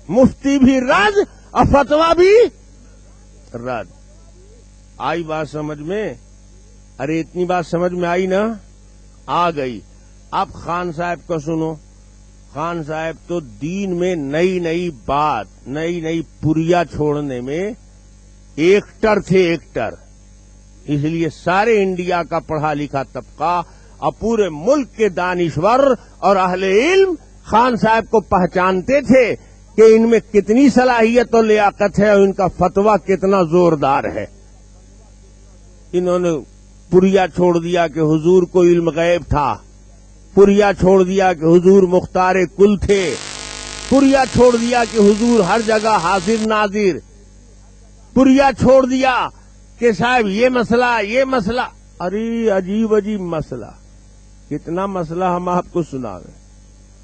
مفتی بھی رد اور فتویٰ بھی رد. آئی بات سمجھ میں؟ ارے اتنی بات سمجھ میں آئی نا؟ آ گئی. اب خان صاحب کو سنو. خان صاحب تو دین میں نئی نئی بات، نئی نئی پریا چھوڑنے میں ایکٹر تھے، ایکٹر. اس لیے سارے انڈیا کا پڑھا لکھا طبقہ اور پورے ملک کے دانشور اور اہل علم خان صاحب کو پہچانتے تھے کہ ان میں کتنی صلاحیت اور لیاقت ہے اور ان کا فتویٰ کتنا زوردار ہے. انہوں نے پریا چھوڑ دیا کہ حضور کو علم غیب تھا، پریا چھوڑ دیا کہ حضور مختار کل تھے، پریا چھوڑ دیا کہ حضور ہر جگہ حاضر ناظر، پریا چھوڑ دیا کہ صاحب یہ مسئلہ. ارے عجیب عجیب مسئلہ، کتنا مسئلہ ہم آپ کو سنا رہے.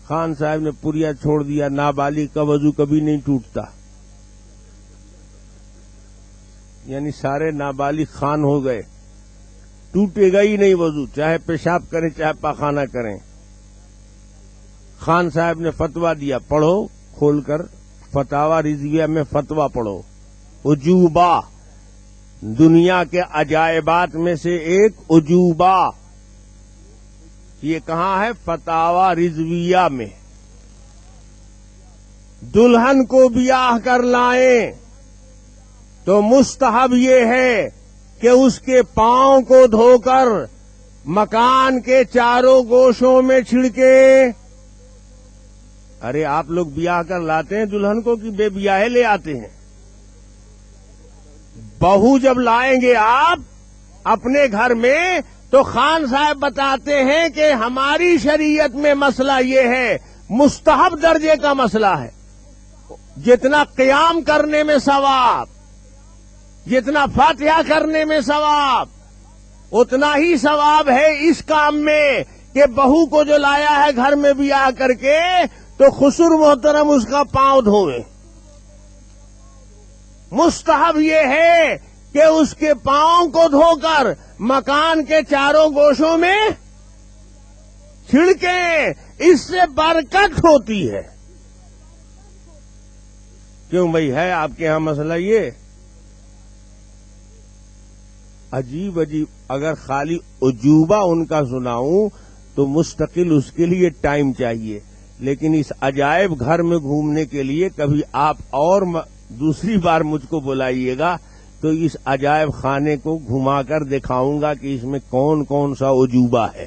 خان صاحب نے پریا چھوڑ دیا نابالغ کا وضو کبھی نہیں ٹوٹتا، یعنی سارے نابالغ خان ہو گئے، ٹوٹے گا ہی نہیں وضو، چاہے پیشاب کریں چاہے پاخانہ کریں. خان صاحب نے فتویٰ دیا، پڑھو کھول کر فتاوی رضویہ میں فتویٰ پڑھو. عجوبہ، دنیا کے عجائبات میں سے ایک عجوبہ. یہ کہاں ہے؟ فتاوی رضویہ میں. دلہن کو بیاہ کر لائیں تو مستحب یہ ہے کہ اس کے پاؤں کو دھو کر مکان کے چاروں گوشوں میں چھڑکے. ارے آپ لوگ بیاہ کر لاتے ہیں دلہن کو کہ بے بیاہے لے آتے ہیں؟ بہو جب لائیں گے آپ اپنے گھر میں تو خان صاحب بتاتے ہیں کہ ہماری شریعت میں مسئلہ یہ ہے، مستحب درجے کا مسئلہ ہے. جتنا قیام کرنے میں ثواب، جتنا فاتحہ کرنے میں ثواب، اتنا ہی ثواب ہے اس کام میں کہ بہو کو جو لایا ہے گھر میں بیاہ کر کے تو خسر محترم اس کا پاؤں دھوئیں. مستحب یہ ہے کہ اس کے پاؤں کو دھو کر مکان کے چاروں گوشوں میں چھڑکیں، اس سے برکت ہوتی ہے. کیوں بھائی، ہے آپ کے ہاں مسئلہ یہ؟ عجیب عجیب. اگر خالی عجوبہ ان کا سناؤں تو مستقل اس کے لیے ٹائم چاہیے، لیکن اس عجائب گھر میں گھومنے کے لیے کبھی آپ اور دوسری بار مجھ کو بلائیے گا تو اس عجائب خانے کو گھما کر دکھاؤں گا کہ اس میں کون کون سا عجوبہ ہے.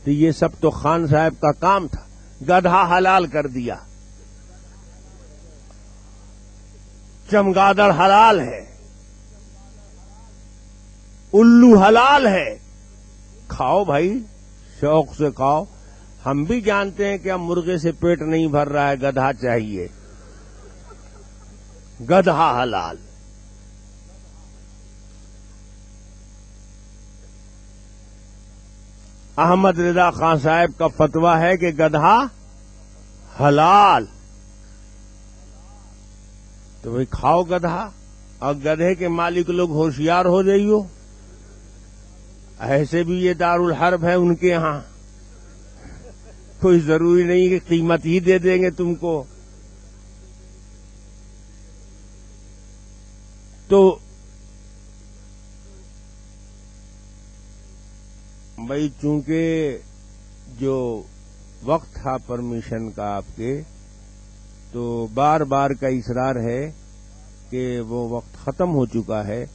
تو یہ سب تو خان صاحب کا کام تھا. گدھا حلال کر دیا، چمگادڑ حلال ہے، الو حلال ہے. کھاؤ بھائی، شوق سے کھاؤ. ہم بھی جانتے ہیں کہ اب مرغے سے پیٹ نہیں بھر رہا ہے، گدھا چاہیے. گدھا حلال. احمد رضا خان صاحب کا فتویٰ ہے کہ گدھا حلال، تو بھئی کھاؤ گدھا، اور گدھے کے مالک لوگ ہوشیار ہو جائیو، ایسے بھی یہ دارالحرب ہے ان کے ہاں، کوئی ضروری نہیں کہ قیمت ہی دے دیں گے تم کو. تو بھائی چونکہ جو وقت تھا پرمیشن کا آپ کے، تو بار بار کا اصرار ہے کہ وہ وقت ختم ہو چکا ہے،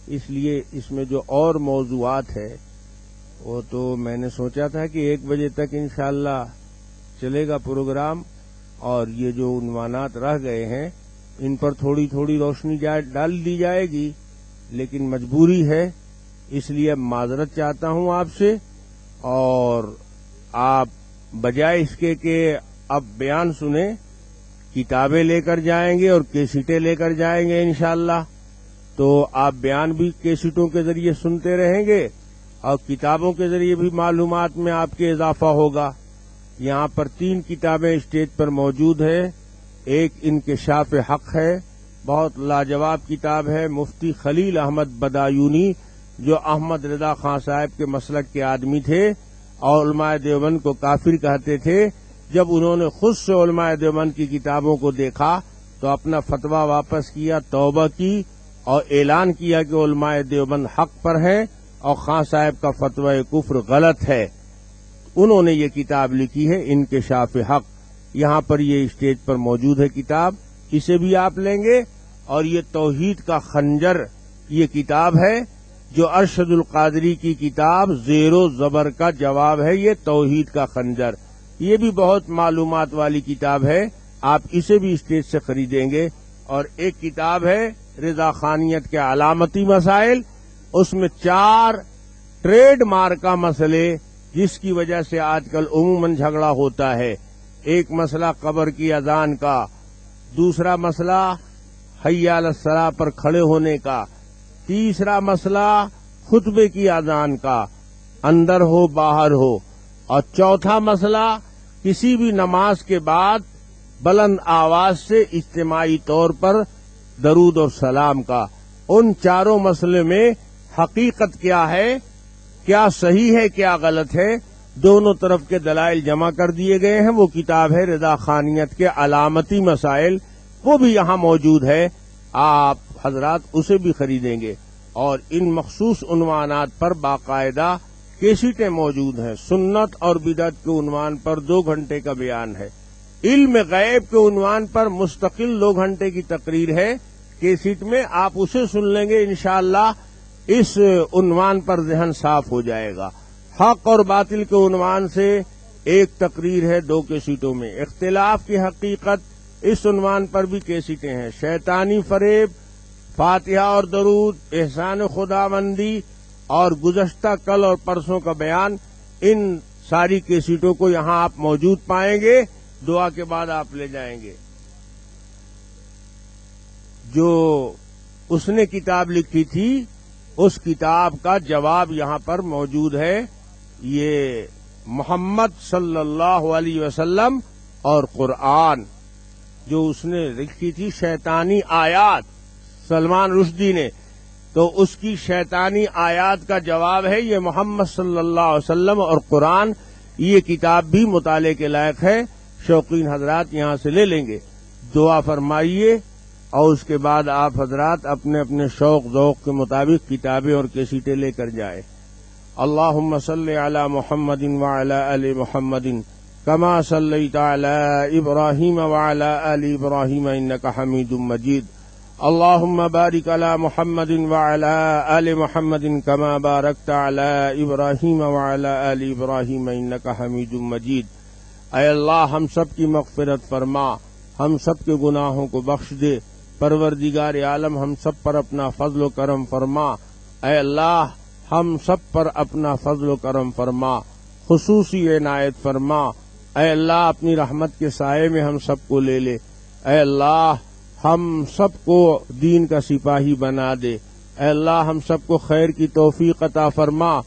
اس لیے اس میں جو اور موضوعات ہے وہ تو میں نے سوچا تھا کہ 1 بجے تک انشاءاللہ چلے گا پروگرام، اور یہ جو عنوانات رہ گئے ہیں ان پر تھوڑی تھوڑی روشنی ڈال دی جائے گی، لیکن مجبوری ہے، اس لیے معذرت چاہتا ہوں آپ سے. اور آپ بجائے اس کے کہ اب بیان سنیں، کتابیں لے کر جائیں گے اور کیسٹیں لے کر جائیں گے انشاءاللہ، تو آپ بیان بھی کیسٹوں کے ذریعے سنتے رہیں گے اور کتابوں کے ذریعے بھی معلومات میں آپ کے اضافہ ہوگا. یہاں پر 3 کتابیں اسٹیج پر موجود ہیں. ایک انکشاف حق ہے، بہت لاجواب کتاب ہے، مفتی خلیل احمد بدایونی جو احمد رضا خان صاحب کے مسلک کے آدمی تھے اور علماء دیوبند کو کافر کہتے تھے، جب انہوں نے خود سے علماء دیوبند کی کتابوں کو دیکھا تو اپنا فتویٰ واپس کیا، توبہ کی اور اعلان کیا کہ علماء دیوبند حق پر ہیں اور خان صاحب کا فتویٰ کفر غلط ہے. انہوں نے یہ کتاب لکھی ہے انکشاف حق. یہاں پر یہ اسٹیج پر موجود ہے کتاب، اسے بھی آپ لیں گے. اور یہ توحید کا خنجر یہ کتاب ہے جو ارشد القادری کی کتاب زیر و زبر کا جواب ہے. یہ توحید کا خنجر، یہ بھی بہت معلومات والی کتاب ہے، آپ اسے بھی اسٹیج سے خریدیں گے. اور ایک کتاب ہے رضا خانیت کے علامتی مسائل، اس میں 4 ٹریڈ مارکہ مسئلے جس کی وجہ سے آج کل عموماً جھگڑا ہوتا ہے. ایک مسئلہ قبر کی اذان کا، دوسرا مسئلہ حی علی الصلاۃ پر کھڑے ہونے کا، تیسرا مسئلہ خطبے کی اذان کا، اندر ہو باہر ہو، اور چوتھا مسئلہ کسی بھی نماز کے بعد بلند آواز سے اجتماعی طور پر درود اور سلام کا. ان 4 مسئلے میں حقیقت کیا ہے، کیا صحیح ہے کیا غلط ہے، دونوں طرف کے دلائل جمع کر دیے گئے ہیں. وہ کتاب ہے رضا خانیت کے علامتی مسائل، وہ بھی یہاں موجود ہے، آپ حضرات اسے بھی خریدیں گے. اور ان مخصوص عنوانات پر باقاعدہ کیسٹیں موجود ہیں. سنت اور بدعت کے عنوان پر 2 گھنٹے کا بیان ہے. علم غیب کے عنوان پر مستقل 2 گھنٹے کی تقریر ہے کیسٹ میں، آپ اسے سن لیں گے انشاءاللہ. اس عنوان پر ذہن صاف ہو جائے گا. حق اور باطل کے عنوان سے ایک تقریر ہے 2 کیسٹوں میں. اختلاف کی حقیقت، اس عنوان پر بھی کیسٹیں ہیں. شیطانی فریب، فاتحہ اور درود، احسان خداوندی اور گزشتہ کل اور پرسوں کا بیان، ان ساری کیسٹوں کو یہاں آپ موجود پائیں گے. دعا کے بعد آپ لے جائیں گے. جو اس نے کتاب لکھی تھی اس کتاب کا جواب یہاں پر موجود ہے. یہ محمد صلی اللہ علیہ وسلم اور قرآن، جو اس نے لکھی تھی شیطانی آیات، سلمان رشدی نے، تو اس کی شیطانی آیات کا جواب ہے یہ محمد صلی اللہ علیہ وسلم اور قرآن. یہ کتاب بھی مطالعے کے لائق ہے. شوقین حضرات یہاں سے لے لیں گے. دعا فرمائیے اور اس کے بعد آپ حضرات اپنے اپنے شوق ذوق کے مطابق کتابیں اور کیسٹیں لے کر جائیں. اللہم صلی علی محمد وعلی آل محمد کما صلیت علی ابراہیم وعلی آل ابراہیم انک حمید مجید. اللہم بارک علی محمد وعلی آل محمد کما بارکت علی ابراہیم وعلی آل ابراہیم انک حمید مجید. اے اللہ ہم سب کی مغفرت فرما، ہم سب کے گناہوں کو بخش دے. پروردگار عالم ہم سب پر اپنا فضل و کرم فرما. اے اللہ ہم سب پر اپنا فضل و کرم فرما، خصوصی عنایت فرما. اے اللہ اپنی رحمت کے سائے میں ہم سب کو لے لے. اے اللہ ہم سب کو دین کا سپاہی بنا دے. اے اللہ ہم سب کو خیر کی توفیق عطا فرما.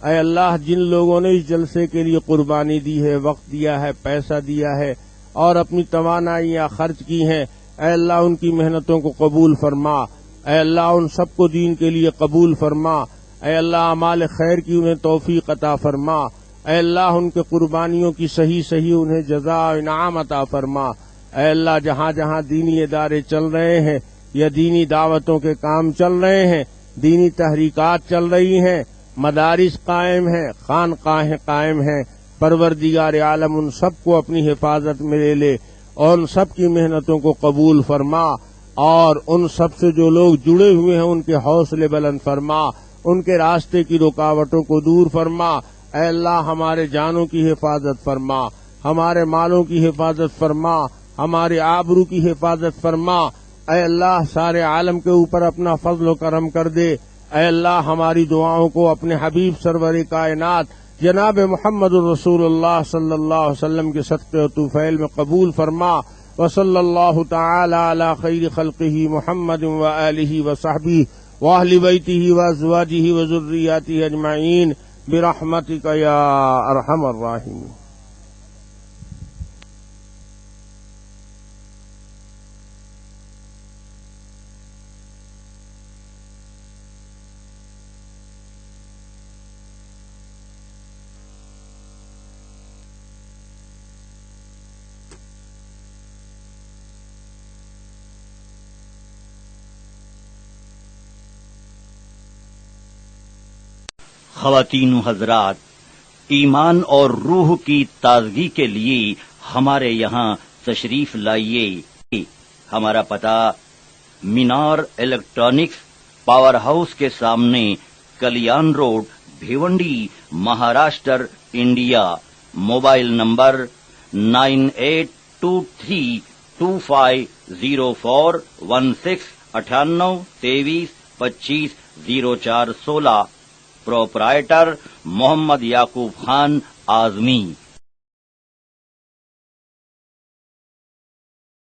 اے اللہ جن لوگوں نے اس جلسے کے لیے قربانی دی ہے، وقت دیا ہے، پیسہ دیا ہے اور اپنی توانائیاں خرچ کی ہیں، اے اللہ ان کی محنتوں کو قبول فرما، اے اللہ ان سب کو دین کے لیے قبول فرما، اے اللہ اعمال خیر کی انہیں توفیق عطا فرما، اے اللہ ان کے قربانیوں کی صحیح انہیں جزا و انعام عطا فرما، اے اللہ جہاں جہاں دینی ادارے چل رہے ہیں یا دینی دعوتوں کے کام چل رہے ہیں، دینی تحریکات چل رہی ہیں، مدارس قائم ہیں، خانقاہیں قائم ہیں، پروردگار عالم ان سب کو اپنی حفاظت میں لے لے اور ان سب کی محنتوں کو قبول فرما، اور ان سب سے جو لوگ جڑے ہوئے ہیں ان کے حوصلے بلند فرما، ان کے راستے کی رکاوٹوں کو دور فرما، اے اللہ ہمارے جانوں کی حفاظت فرما، ہمارے مالوں کی حفاظت فرما، ہمارے آبرو کی حفاظت فرما، اے اللہ سارے عالم کے اوپر اپنا فضل و کرم کر دے، اے اللہ ہماری دعاؤں کو اپنے حبیب سرور کائنات جناب محمد الرسول اللہ صلی اللہ علیہ وسلم کے صدقے و طفیل میں قبول فرما، وصلی اللہ تعالی علی خیر خلقہ محمد وآلہ وصحبہ واہل بیتہ وازواجہ وذریاتہ اجمعین برحمتک یا ارحم الراحمین۔ خواتین و حضرات، ایمان اور روح کی تازگی کے لیے ہمارے یہاں تشریف لائیے۔ ہمارا پتہ مینار الیکٹرانکس پاور ہاؤس کے سامنے، Kalyan road, Bhiwandi, Maharashtra, India. Mobile number 9823250416 9823250416۔ Proprietor Mohammad Yaqub Khan Azmi.